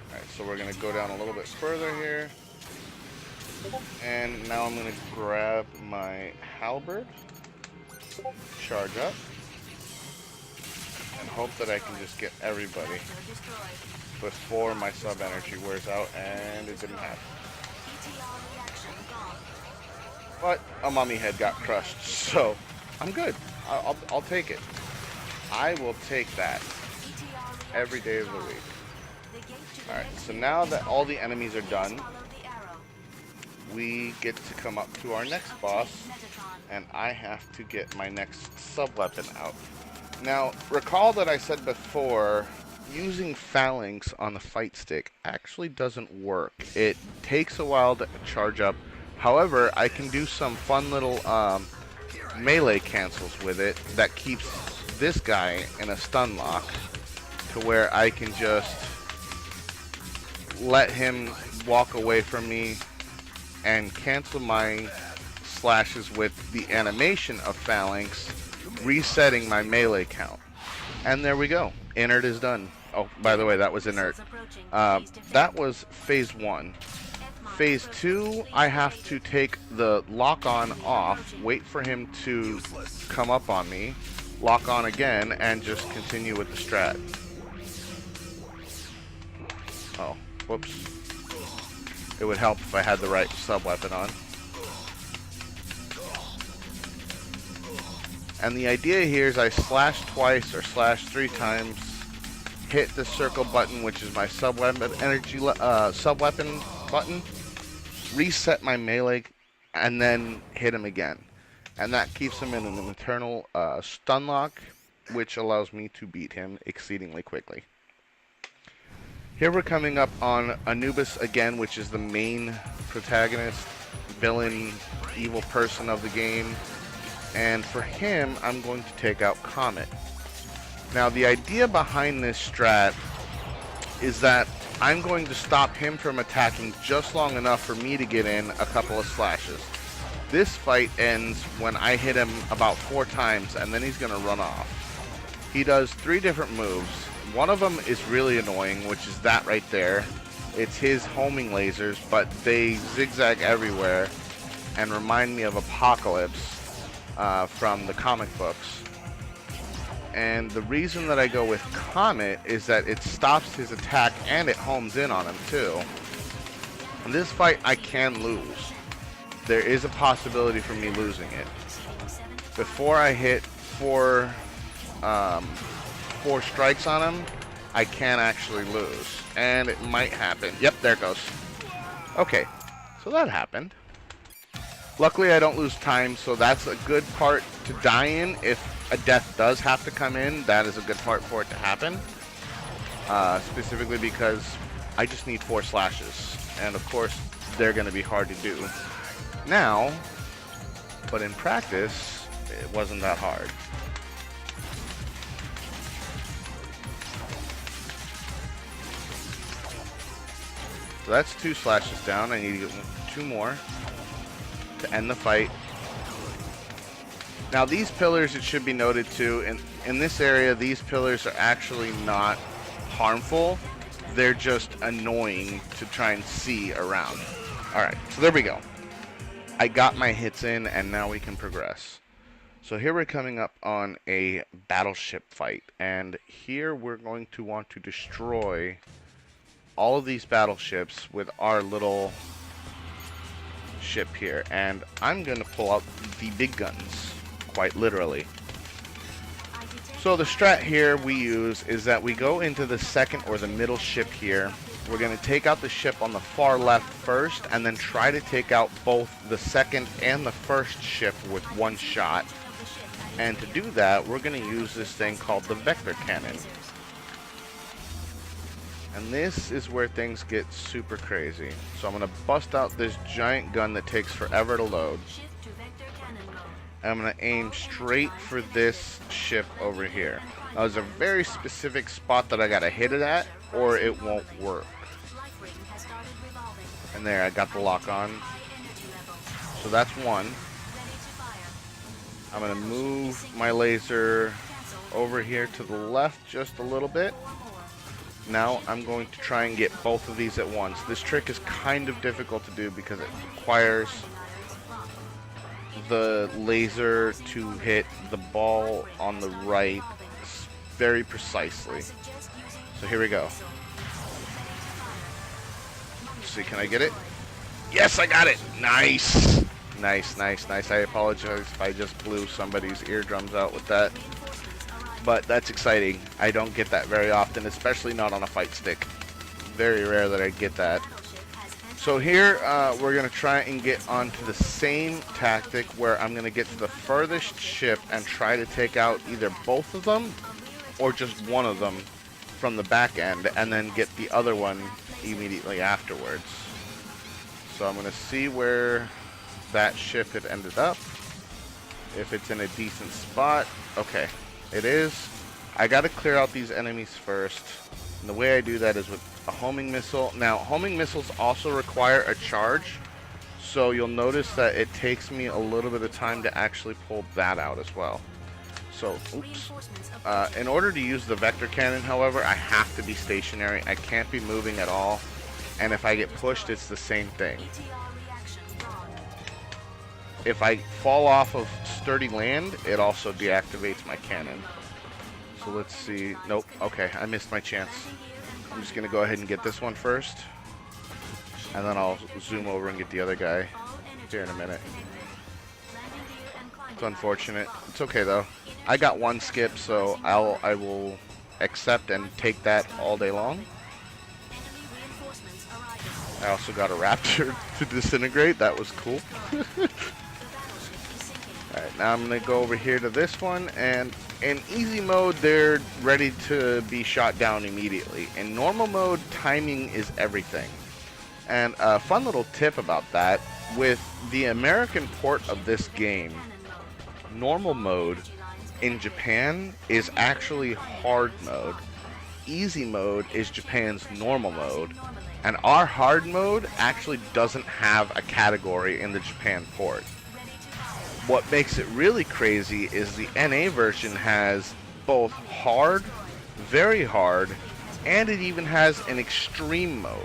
Alright, so we're going to go down a little bit further here. And now I'm going to grab my halberd, charge up, and hope that I can just get everybody before my sub energy wears out, and it didn't happen. But a mummy head got crushed, so I'm good. I'll take it. I will take that every day of the week. Alright, so now that all the enemies are done, we get to come up to our next boss, and I have to get my next sub-weapon out. Now, recall that I said before, using phalanx on the fight stick actually doesn't work. It takes a while to charge up. However, I can do some fun little melee cancels with it that keeps this guy in a stun lock to where I can just let him walk away from me and cancel my slashes with the animation of phalanx, resetting my melee count. And there we go. Inert is done. Oh, by the way, that was inert. That was phase 1. Phase 2, I have to take the lock on off, wait for him to come up on me, lock on again, and just continue with the strat. Oh, whoops. It would help if I had the right sub-weapon on. And the idea here is I slash twice or slash 3 times, hit the circle button, which is my sub-weapon energy sub-weapon button, reset my melee, and then hit him again. And that keeps him in an eternal stun lock, which allows me to beat him exceedingly quickly. Here we're coming up on Anubis again, which is the main protagonist, villain, evil person of the game. And for him, I'm going to take out Comet. Now, the idea behind this strat is that I'm going to stop him from attacking just long enough for me to get in a couple of slashes. This fight ends when I hit him about 4 times, and then he's going to run off. He does 3 different moves. One of them is really annoying, which is that right there. It's his homing lasers, but they zigzag everywhere and remind me of Apocalypse from the comic books. And the reason that I go with Comet is that it stops his attack and it homes in on him too. In this fight, I can lose. There is a possibility for me losing it. Before I hit 4 strikes on him, I can actually lose. And it might happen. Yep, there it goes. Okay, so that happened. Luckily, I don't lose time, so that's a good part to die in. If a death does have to come in, that is a good part for it to happen. Specifically because I just need 4 slashes. and of course they're going to be hard to do now, but in practice it wasn't that hard. So that's 2 slashes down. I need to get 2 more to end the fight. Now these pillars, it should be noted too, in this area, these pillars are actually not harmful. They're just annoying to try and see around. Alright, so there we go. I got my hits in, and now we can progress. So here we're coming up on a battleship fight, and here we're going to want to destroy all of these battleships with our little ship here. And I'm going to pull out the big guns, quite literally. So the strat here we use is that we go into the second or the middle ship here. We're going to take out the ship on the far left first, and then try to take out both the second and the first ship with one shot. And to do that, we're going to use this thing called the vector cannon. And this is where things get super crazy. So I'm going to bust out this giant gun that takes forever to load. I'm going to aim straight for this ship over here. Now, there's a very specific spot that I got to hit it at, or it won't work. And there, I got the lock on. So that's one. I'm going to move my laser over here to the left just a little bit. Now I'm going to try and get both of these at once. This trick is kind of difficult to do because it requires the laser to hit the ball on the right very precisely. So here we go. Let's see, can I get it? Yes, I got it! Nice! Nice, nice, nice. I apologize if I just blew somebody's eardrums out with that. But that's exciting. I don't get that very often, especially not on a fight stick. Very rare that I get that. So here, we're going to try and get onto the same tactic where I'm going to get to the furthest ship and try to take out either both of them or just one of them from the back end, and then get the other one immediately afterwards. So I'm going to see where that ship had ended up. If it's in a decent spot. Okay, it is. I got to clear out these enemies first. And the way I do that is with a homing missile. Now, homing missiles also require a charge, so you'll notice that it takes me a little bit of time to actually pull that out as well. So, oops. In order to use the vector cannon, however, I have to be stationary. I can't be moving at all. And if I get pushed, it's the same thing. If I fall off of sturdy land, it also deactivates my cannon. So let's see. Nope. Okay, I missed my chance. I'm just going to go ahead and get this one first. And then I'll zoom over and get the other guy here in a minute. It's unfortunate. It's okay, though. I got one skip, so I will accept and take that all day long. I also got a raptor to disintegrate. That was cool. Alright, now I'm going to go over here to this one, and in easy mode, they're ready to be shot down immediately. In normal mode, timing is everything. And a fun little tip about that, with the American port of this game, normal mode in Japan is actually hard mode. Easy mode is Japan's normal mode. And our hard mode actually doesn't have a category in the Japan port. What makes it really crazy is the NA version has both hard, very hard, and it even has an extreme mode.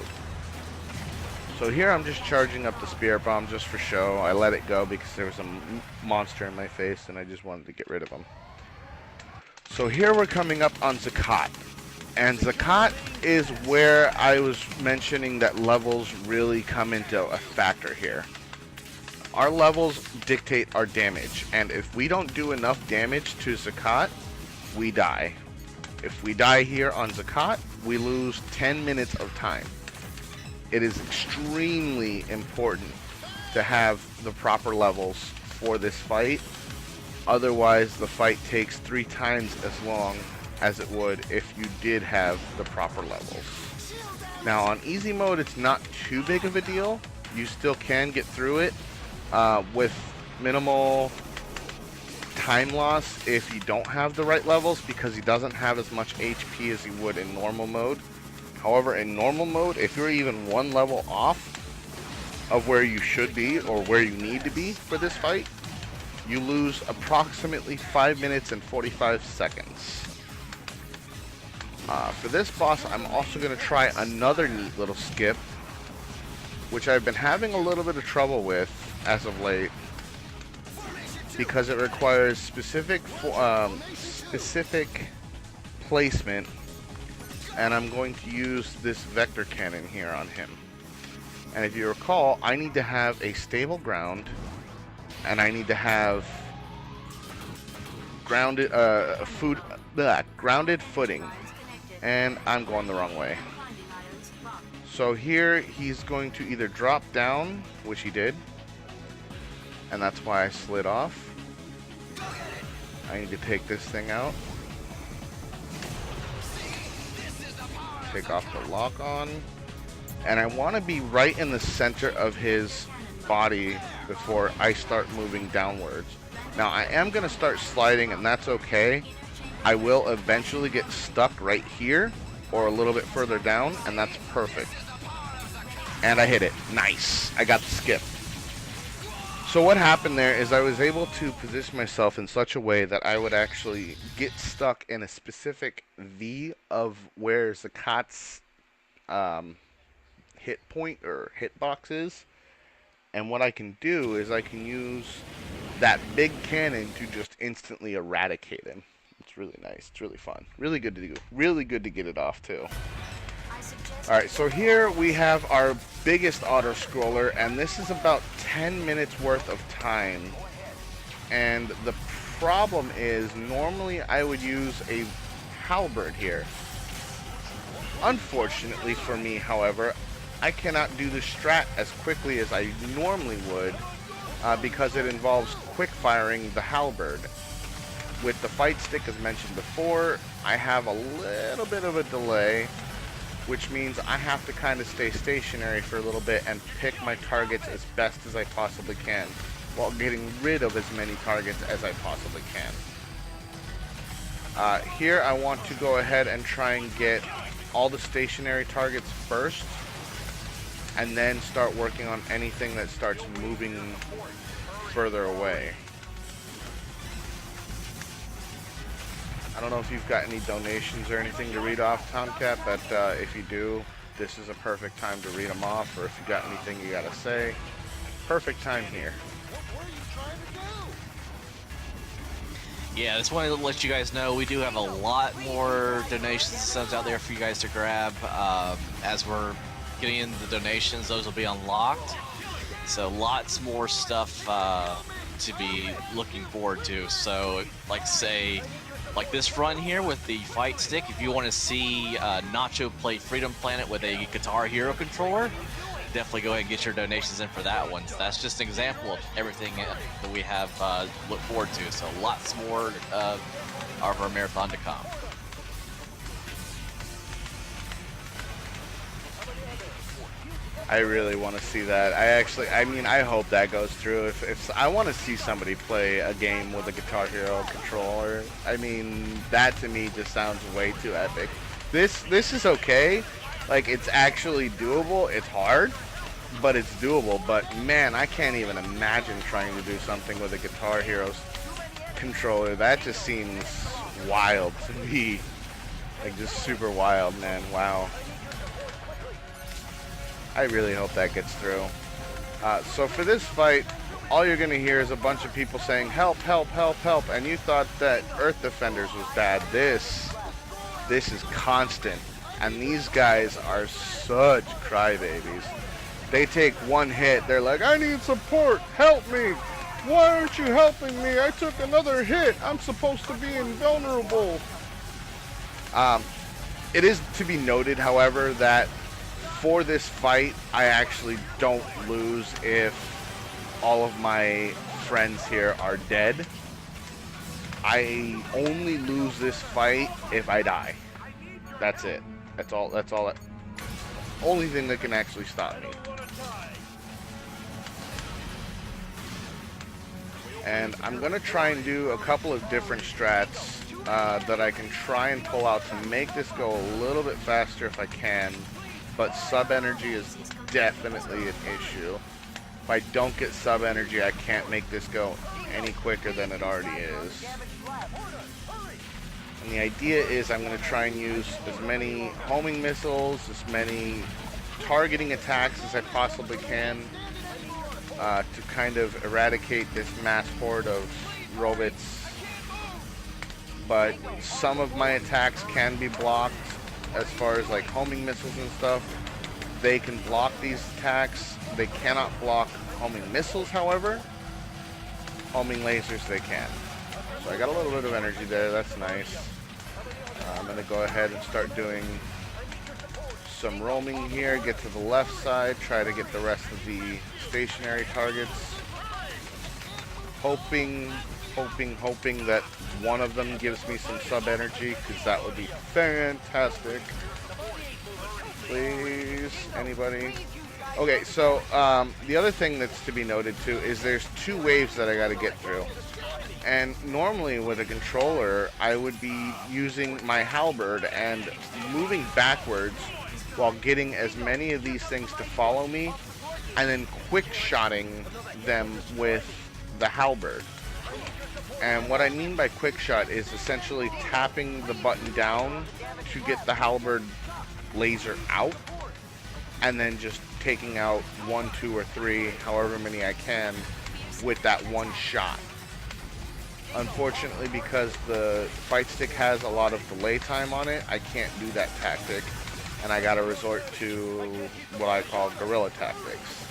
So here I'm just charging up the spirit bomb just for show. I let it go because there was a monster in my face and I just wanted to get rid of him. So here we're coming up on Zakat. And Zakat is where I was mentioning that levels really come into a factor here. Our levels dictate our damage, and if we don't do enough damage to Zakat, we die. If we die here on Zakat, we lose 10 minutes of time. It is extremely important to have the proper levels for this fight. Otherwise, the fight takes 3 times as long as it would if you did have the proper levels. Now on easy mode, it's not too big of a deal. You still can get through it with minimal time loss if you don't have the right levels, because he doesn't have as much HP as he would in normal mode. However, in normal mode, if you're even one level off of where you should be or where you need to be for this fight, you lose approximately 5 minutes and 45 seconds. For this boss, I'm also going to try another neat little skip, which I've been having a little bit of trouble with as of late, because it requires specific placement, and I'm going to use this vector cannon here on him. And if you recall, I need to have a stable ground, and I need to have grounded grounded footing, and I'm going the wrong way. So here he's going to either drop down, which he did, and that's why I slid off. I need to take this thing out. Take off the lock on. And I want to be right in the center of his body before I start moving downwards. Now I am going to start sliding, and that's okay. I will eventually get stuck right here or a little bit further down, and that's perfect. And I hit it. Nice. I got the skip. So what happened there is I was able to position myself in such a way that I would actually get stuck in a specific V of where Zakat's hit point or hitbox is. And what I can do is I can use that big cannon to just instantly eradicate him. It's really nice. It's really fun. Really good to do. Really good to get it off too. Alright, so here we have our biggest auto-scroller, and this is about 10 minutes worth of time. And the problem is, normally I would use a halberd here. Unfortunately for me, however, I cannot do the strat as quickly as I normally would, because it involves quick firing the halberd. With the fight stick, as mentioned before, I have a little bit of a delay, which means I have to kind of stay stationary for a little bit and pick my targets as best as I possibly can, while getting rid of as many targets as I possibly can. Here I want to go ahead and try and get all the stationary targets first, and then start working on anything that starts moving further away. I don't know if you've got any donations or anything to read off, Tomcat, but if you do, this is a perfect time to read them off, or if you got anything you gotta say, perfect time here. Yeah, I just wanted to let you guys know we do have a lot more donations and subs out there for you guys to grab. As we're getting into the donations, those will be unlocked. So lots more stuff to be looking forward to. So, like this run here with the fight stick, if you want to see Nacho play Freedom Planet with a Guitar Hero controller, definitely go ahead and get your donations in for that one. So that's just an example of everything that we have look forward to. So lots more of our marathon to come. I really want to see that. I hope that goes through. If I want to see somebody play a game with a Guitar Hero controller, I mean, that to me just sounds way too epic. This is okay. Like, it's actually doable. It's hard, but it's doable. But man, I can't even imagine trying to do something with a Guitar Hero's controller. That just seems wild to me. Like, just super wild, man. Wow. I really hope that gets through. So for this fight, all you're going to hear is a bunch of people saying, help, help, help, help. And you thought that Earth Defenders was bad. This is constant. And these guys are such crybabies. They take one hit. They're like, I need support. Help me. Why aren't you helping me? I took another hit. I'm supposed to be invulnerable. It is to be noted, however, that for this fight, I actually don't lose if all of my friends here are dead. I only lose this fight if I die. That's it. That's all. only thing that can actually stop me. And I'm going to try and do a couple of different strats that I can try and pull out to make this go a little bit faster if I can. But sub energy is definitely an issue. If I don't get sub energy, I can't make this go any quicker than it already is. And the idea is I'm going to try and use as many homing missiles, as many targeting attacks as I possibly can to kind of eradicate this mass horde of robots. But some of my attacks can be blocked as far as like homing missiles and stuff. They can block these attacks. They cannot block homing missiles, however. Homing lasers they can. So I got a little bit of energy there, that's nice. I'm going to go ahead and start doing some roaming here, get to the left side, try to get the rest of the stationary targets. Hoping that one of them gives me some sub energy, because that would be fantastic. Please, anybody? Okay, so the other thing that's to be noted too is there's 2 waves that I got to get through. And normally with a controller, I would be using my halberd and moving backwards while getting as many of these things to follow me, and then quick shotting them with the halberd. And what I mean by quick shot is essentially tapping the button down to get the halberd laser out, and then just taking out 1, 2, or 3, however many I can, with that one shot. Unfortunately, because the fight stick has a lot of delay time on it, I can't do that tactic, and I gotta resort to what I call guerrilla tactics.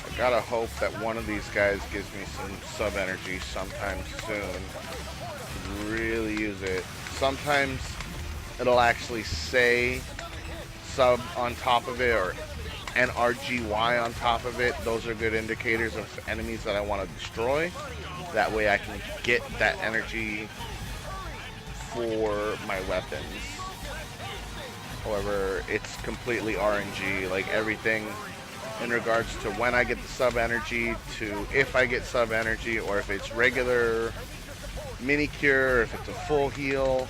I gotta hope that one of these guys gives me some sub energy sometime soon. Really use it. Sometimes it'll actually say sub on top of it, or NRGY on top of it. Those are good indicators of enemies that I want to destroy. That way I can get that energy for my weapons. However, it's completely RNG, like everything in regards to when I get the sub energy, to if I get sub energy, or if it's regular mini cure, or if it's a full heal.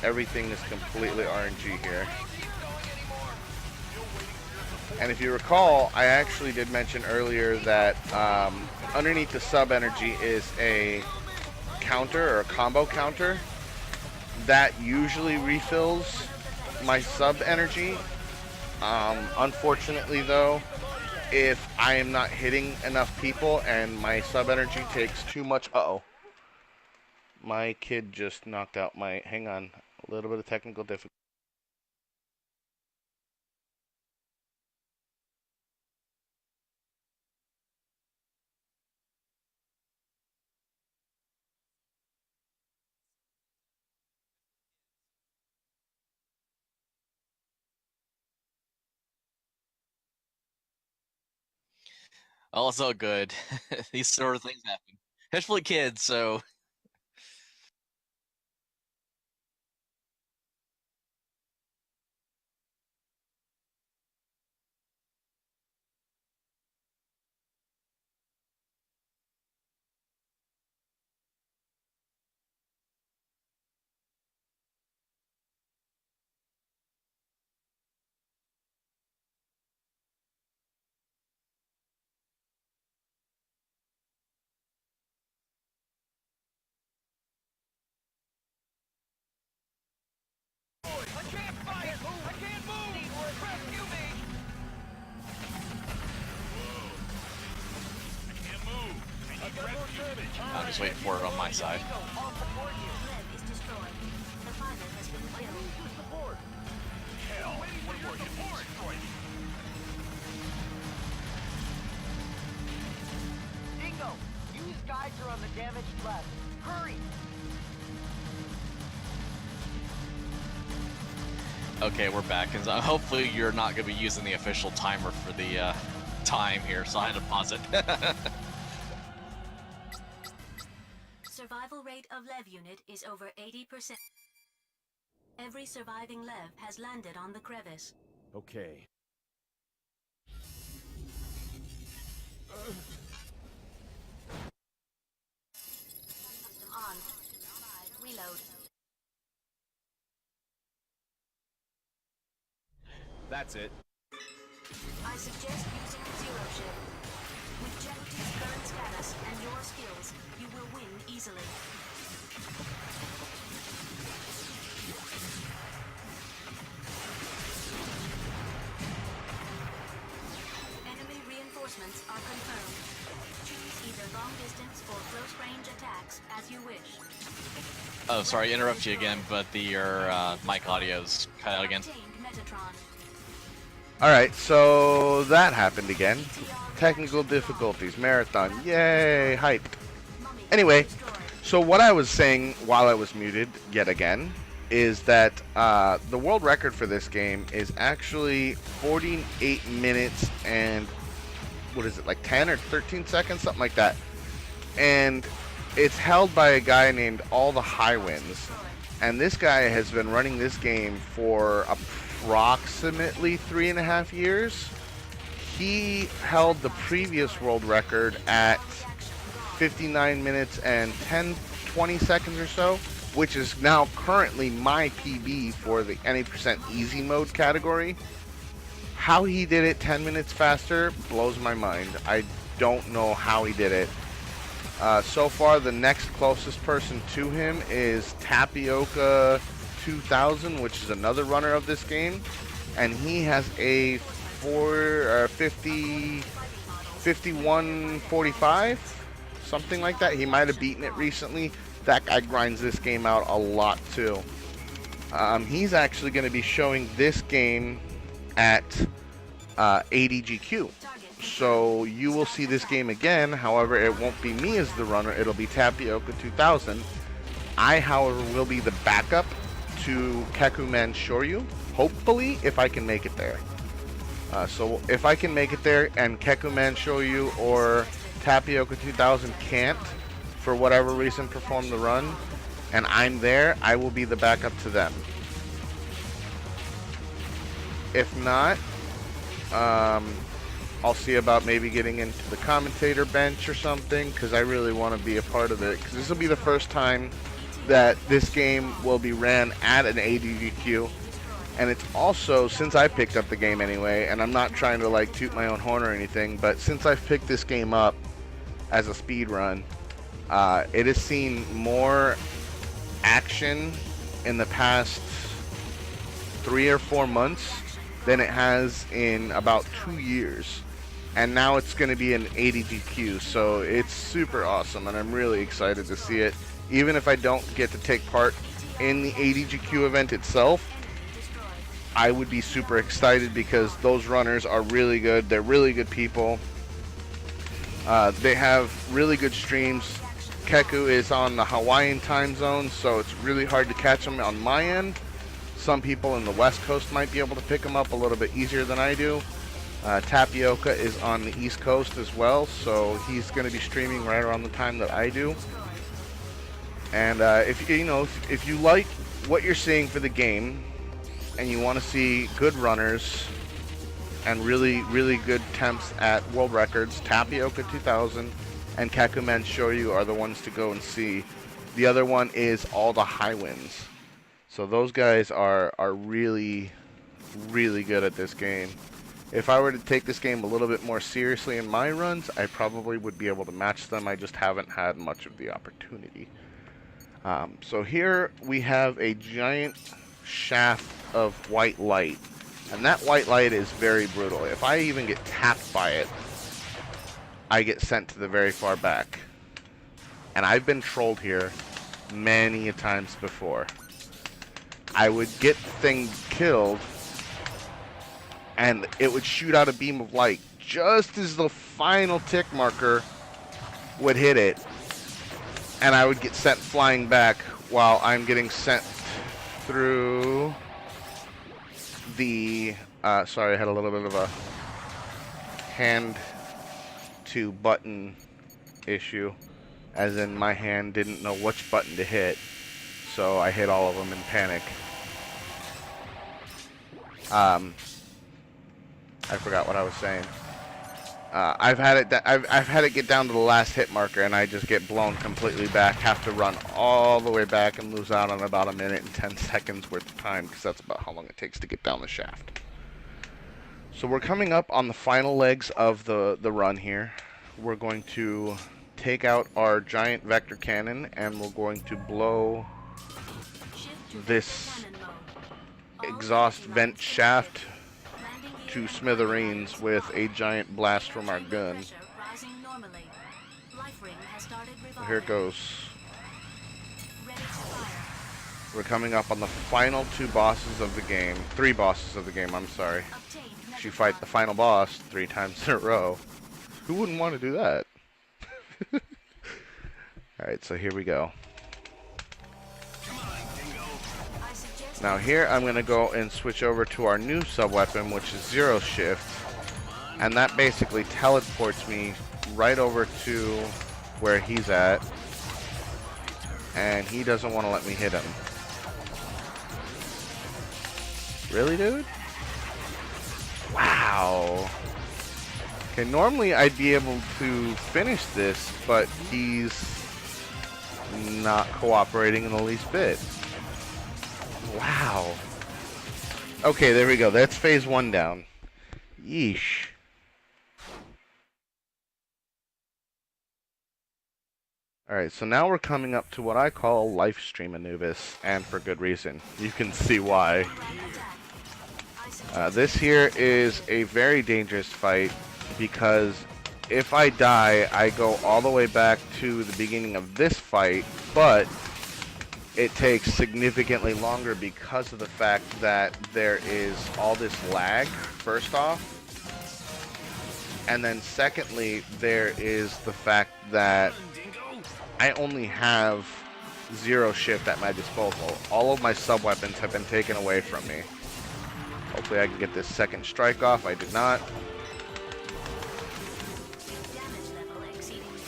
Everything is completely RNG here. And if you recall, I actually did mention earlier that underneath the sub energy is a counter, or a combo counter, that usually refills my sub energy. Unfortunately though, if I am not hitting enough people and my sub energy takes too much, my kid just knocked out my, hang on, a little bit of technical difficulty. Also good. These sort of things happen. Especially kids, so I'm just waiting for it on my side. Dingo, use geyser on the damaged left. Hurry! Okay, we're back. And hopefully you're not going to be using the official timer for the time here, so I had to pause it. survival rate of Lev unit is over 80%. Every surviving Lev has landed on the crevice. Okay. System on. Reload. That's it. I suggest using the Zero Ship. With Charity's current status and your skills, you will win easily. Enemy reinforcements are confirmed. Choose either long distance or close range attacks as you wish. Oh, sorry, interrupt you again, but your mic audio's cut out again. Obtained Metatron. Alright, so that happened again. Technical difficulties, marathon, yay, hype. Anyway, so what I was saying while I was muted, yet again, is that the world record for this game is actually 48 minutes and, what is it, like 10 or 13 seconds, something like that. And it's held by a guy named All the High Winds. And this guy has been running this game for approximately 3.5 years. He held the previous world record at 59 minutes and 20 seconds or so, which is now currently my PB for the any percent easy mode category. How he did it 10 minutes faster blows my mind. I don't know how he did it. So far, the next closest person to him is Tapioca 2000, which is another runner of this game, and he has a 51:45, something like that. He might have beaten it recently. That guy grinds this game out a lot too. He's actually going to be showing this game at ADGQ. So you will see this game again. However, it won't be me as the runner. It'll be Tapioca 2000. I, however, will be the backup to Kekuman Shoryu, hopefully, if I can make it there. So if I can make it there and Kekuman Shoryu or Tapioca 2000 can't, for whatever reason, perform the run, and I'm there, I will be the backup to them. If not, I'll see about maybe getting into the commentator bench or something, because I really want to be a part of it, because this will be the first time that this game will be ran at an ADGQ. And it's also, since I picked up the game anyway, and I'm not trying to like toot my own horn or anything, but since I've picked this game up as a speed run, it has seen more action in the past 3 or 4 months than it has in about 2 years. And now it's going to be an ADGQ, so it's super awesome, and I'm really excited to see it. Even if I don't get to take part in the ADGQ event itself, I would be super excited because those runners are really good. They're really good people. They have really good streams. Keku is on the Hawaiian time zone, so it's really hard to catch them on my end. Some people in the West Coast might be able to pick them up a little bit easier than I do. Tapioca is on the East Coast as well, so he's going to be streaming right around the time that I do. And if you like what you're seeing for the game, and you want to see good runners and really, really good attempts at world records, Tapioca 2000 and Kekuman Shoryu are the ones to go and see. The other one is All the High Winds. So those guys are really, really good at this game. If I were to take this game a little bit more seriously in my runs, I probably would be able to match them. I just haven't had much of the opportunity. So here we have a giant shaft of white light, and that white light is very brutal. If I even get tapped by it, I get sent to the very far back. And I've been trolled here many a times before. I would get the thing killed, and it would shoot out a beam of light just as the final tick marker would hit it, and I would get sent flying back while I'm getting sent through the sorry, I had a little bit of a hand to button issue, as in my hand didn't know which button to hit, so I hit all of them in panic. I forgot what I was saying. I've had it get down to the last hit marker, and I just get blown completely back. Have to run all the way back and lose out on about 1 minute and 10 seconds worth of time, because that's about how long it takes to get down the shaft. So we're coming up on the final legs of the run here. We're going to take out our giant vector cannon, and we're going to blow this exhaust vent shaft to smithereens with a giant blast from our gun. Here it goes. We're coming up on the final 2 bosses of the game. 3 bosses of the game, I'm sorry. You fight the final boss 3 times in a row. Who wouldn't want to do that? Alright, so here we go. Now here I'm going to go and switch over to our new sub-weapon, which is Zero Shift. And that basically teleports me right over to where he's at. And he doesn't want to let me hit him. Really, dude? Wow. Okay, normally I'd be able to finish this, but he's not cooperating in the least bit. Wow. Okay, there we go. That's phase 1 down. Yeesh. Alright, so now we're coming up to what I call live stream Anubis, and for good reason. You can see why. This here is a very dangerous fight, because if I die, I go all the way back to the beginning of this fight, but it takes significantly longer because of the fact that there is all this lag, first off. And then secondly, there is the fact that I only have Zero Shift at my disposal. All of my sub-weapons have been taken away from me. Hopefully I can get this second strike off. I did not.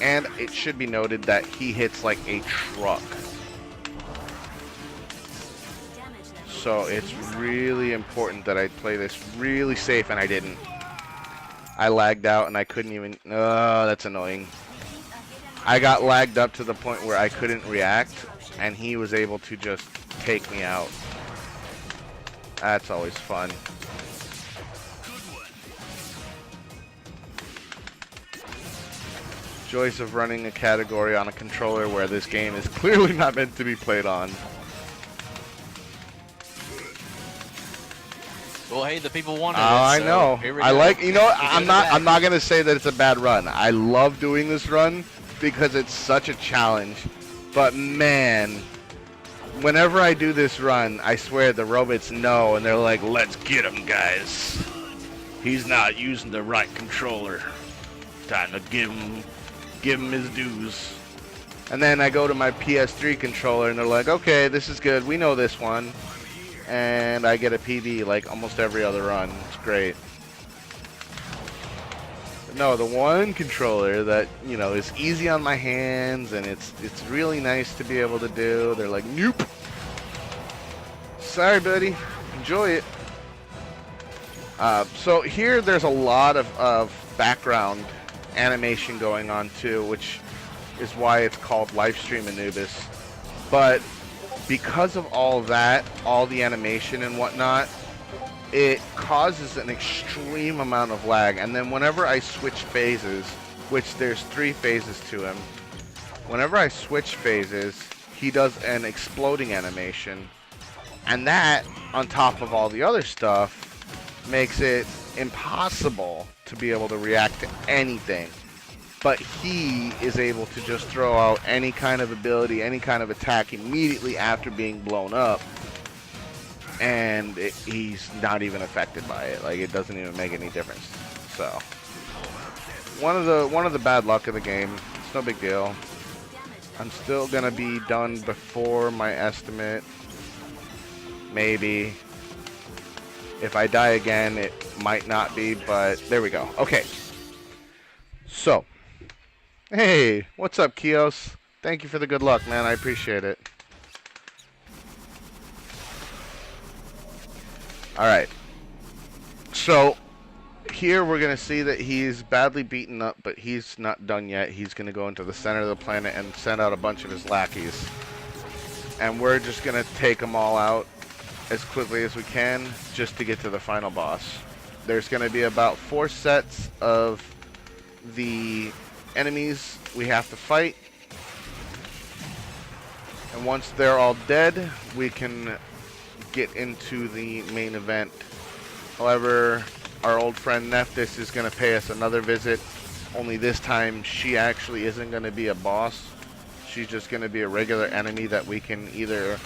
And it should be noted that he hits like a truck. So it's really important that I play this really safe, and I didn't. I lagged out and I couldn't even... Oh, that's annoying. I got lagged up to the point where I couldn't react, and he was able to just take me out. That's always fun. Joys of running a category on a controller where this game is clearly not meant to be played on. Well, hey, the people wanted it. I know. I like, you know, I'm not gonna say that it's a bad run. I love doing this run because it's such a challenge. But man, whenever I do this run, I swear the robots know, and they're like, "Let's get him, guys. He's not using the right controller. Time to give him his dues." And then I go to my PS3 controller, and they're like, "Okay, this is good. We know this one." And I get a PB like almost every other run. It's great. But no, the one controller that, you know, is easy on my hands and it's really nice to be able to do. They're like, "Nope. Sorry, buddy. Enjoy it." So here there's a lot of background animation going on too, which is why it's called Livestream Anubis. But because of all that, all the animation and whatnot, it causes an extreme amount of lag. And then whenever I switch phases, which there's 3 phases to him, whenever I switch phases, he does an exploding animation. And that, on top of all the other stuff, makes it impossible to be able to react to anything. But he is able to just throw out any kind of ability, any kind of attack immediately after being blown up. And he's not even affected by it. Like, it doesn't even make any difference. So, one of the bad luck of the game. It's no big deal. I'm still gonna be done before my estimate. Maybe. If I die again, it might not be, but there we go. Okay. So, hey, what's up, Kios? Thank you for the good luck, man. I appreciate it. All right. So here we're going to see that he's badly beaten up, but he's not done yet. He's going to go into the center of the planet and send out a bunch of his lackeys. And we're just going to take them all out as quickly as we can just to get to the final boss. There's going to be about 4 sets of the enemies we have to fight. And once they're all dead, we can get into the main event. However, our old friend Nephthys is going to pay us another visit, only this time she actually isn't going to be a boss. She's just going to be a regular enemy that we can either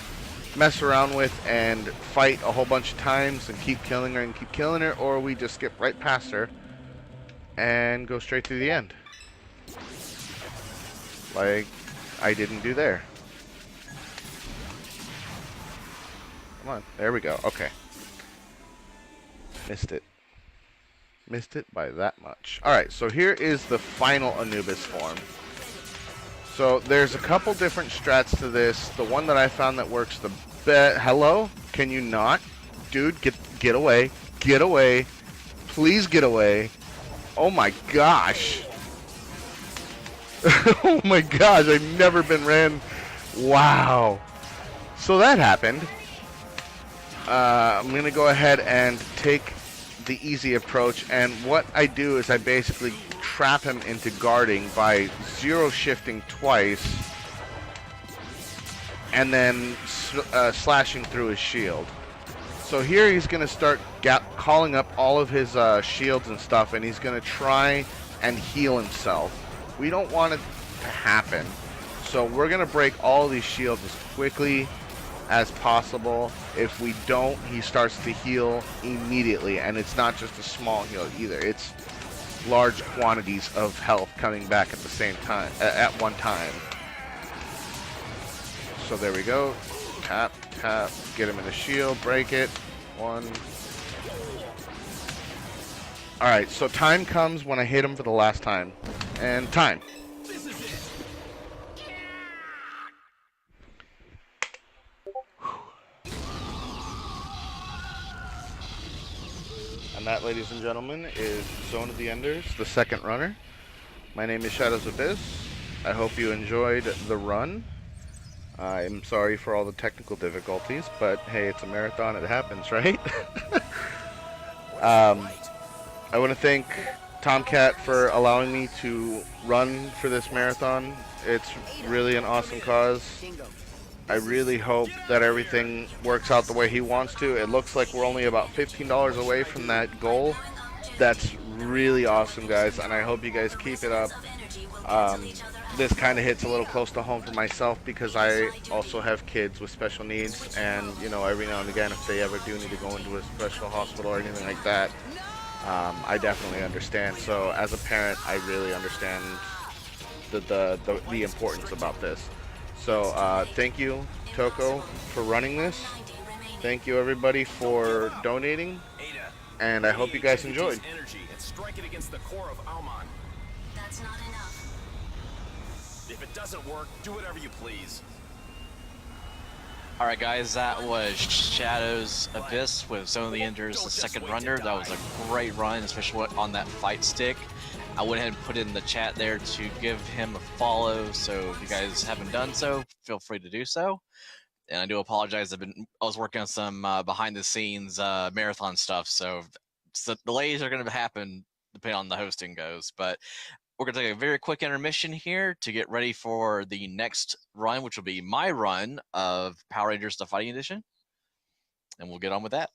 mess around with and fight a whole bunch of times and keep killing her, or we just skip right past her and go straight to the end. Like I didn't do there. Come on, there we go. Okay. Missed it. Missed it by that much. Alright, so here is the final Anubis form. So there's a couple different strats to this. The one that I found that works the best. Hello? Can you not? Dude, get away. Get away. Please get away. Oh my gosh. Oh my gosh, I've never been ran. Wow. So that happened. I'm going to go ahead and take the easy approach, and what I do is I basically trap him into guarding by zero shifting twice and then slashing through his shield. So here he's going to start calling up all of his shields and stuff, and he's going to try and heal himself. We don't want it to happen, so we're going to break all of these shields as quickly as possible. If we don't, he starts to heal immediately, and it's not just a small heal either. It's large quantities of health coming back at the same time, at one time. So there we go. Tap, tap, get him in the shield, break it. 1. Alright, so time comes when I hit him for the last time. And time. And that, ladies and gentlemen, is Zone of the Enders, the second runner. My name is Shadowsabyss. I hope you enjoyed the run. I'm sorry for all the technical difficulties, but hey, it's a marathon, it happens, right? I want to thank Tomcat for allowing me to run for this marathon. It's really an awesome cause. I really hope that everything works out the way he wants to. It looks like we're only about $15 away from that goal. That's really awesome, guys, and I hope you guys keep it up. This kind of hits a little close to home for myself because I also have kids with special needs, and you know, every now and again, if they ever do need to go into a special hospital or anything like that, I definitely understand. So as a parent, I really understand the importance about this. So thank you, Toko, for running this. Thank you, everybody, for donating, and I hope you guys enjoyed. Strike it against the core of Alman. That's not enough. If it doesn't work, do whatever you please. Alright guys, that was Shadowsabyss with Zone of the Enders, the second runner. That was a great run, especially on that fight stick. I went ahead and put it in the chat there to give him a follow, so if you guys haven't done so, feel free to do so. And I do apologize, I was working on some behind the scenes marathon stuff, so delays are going to happen depending on the hosting goes. But we're going to take a very quick intermission here to get ready for the next run, which will be my run of Power Rangers The Fighting Edition. And we'll get on with that.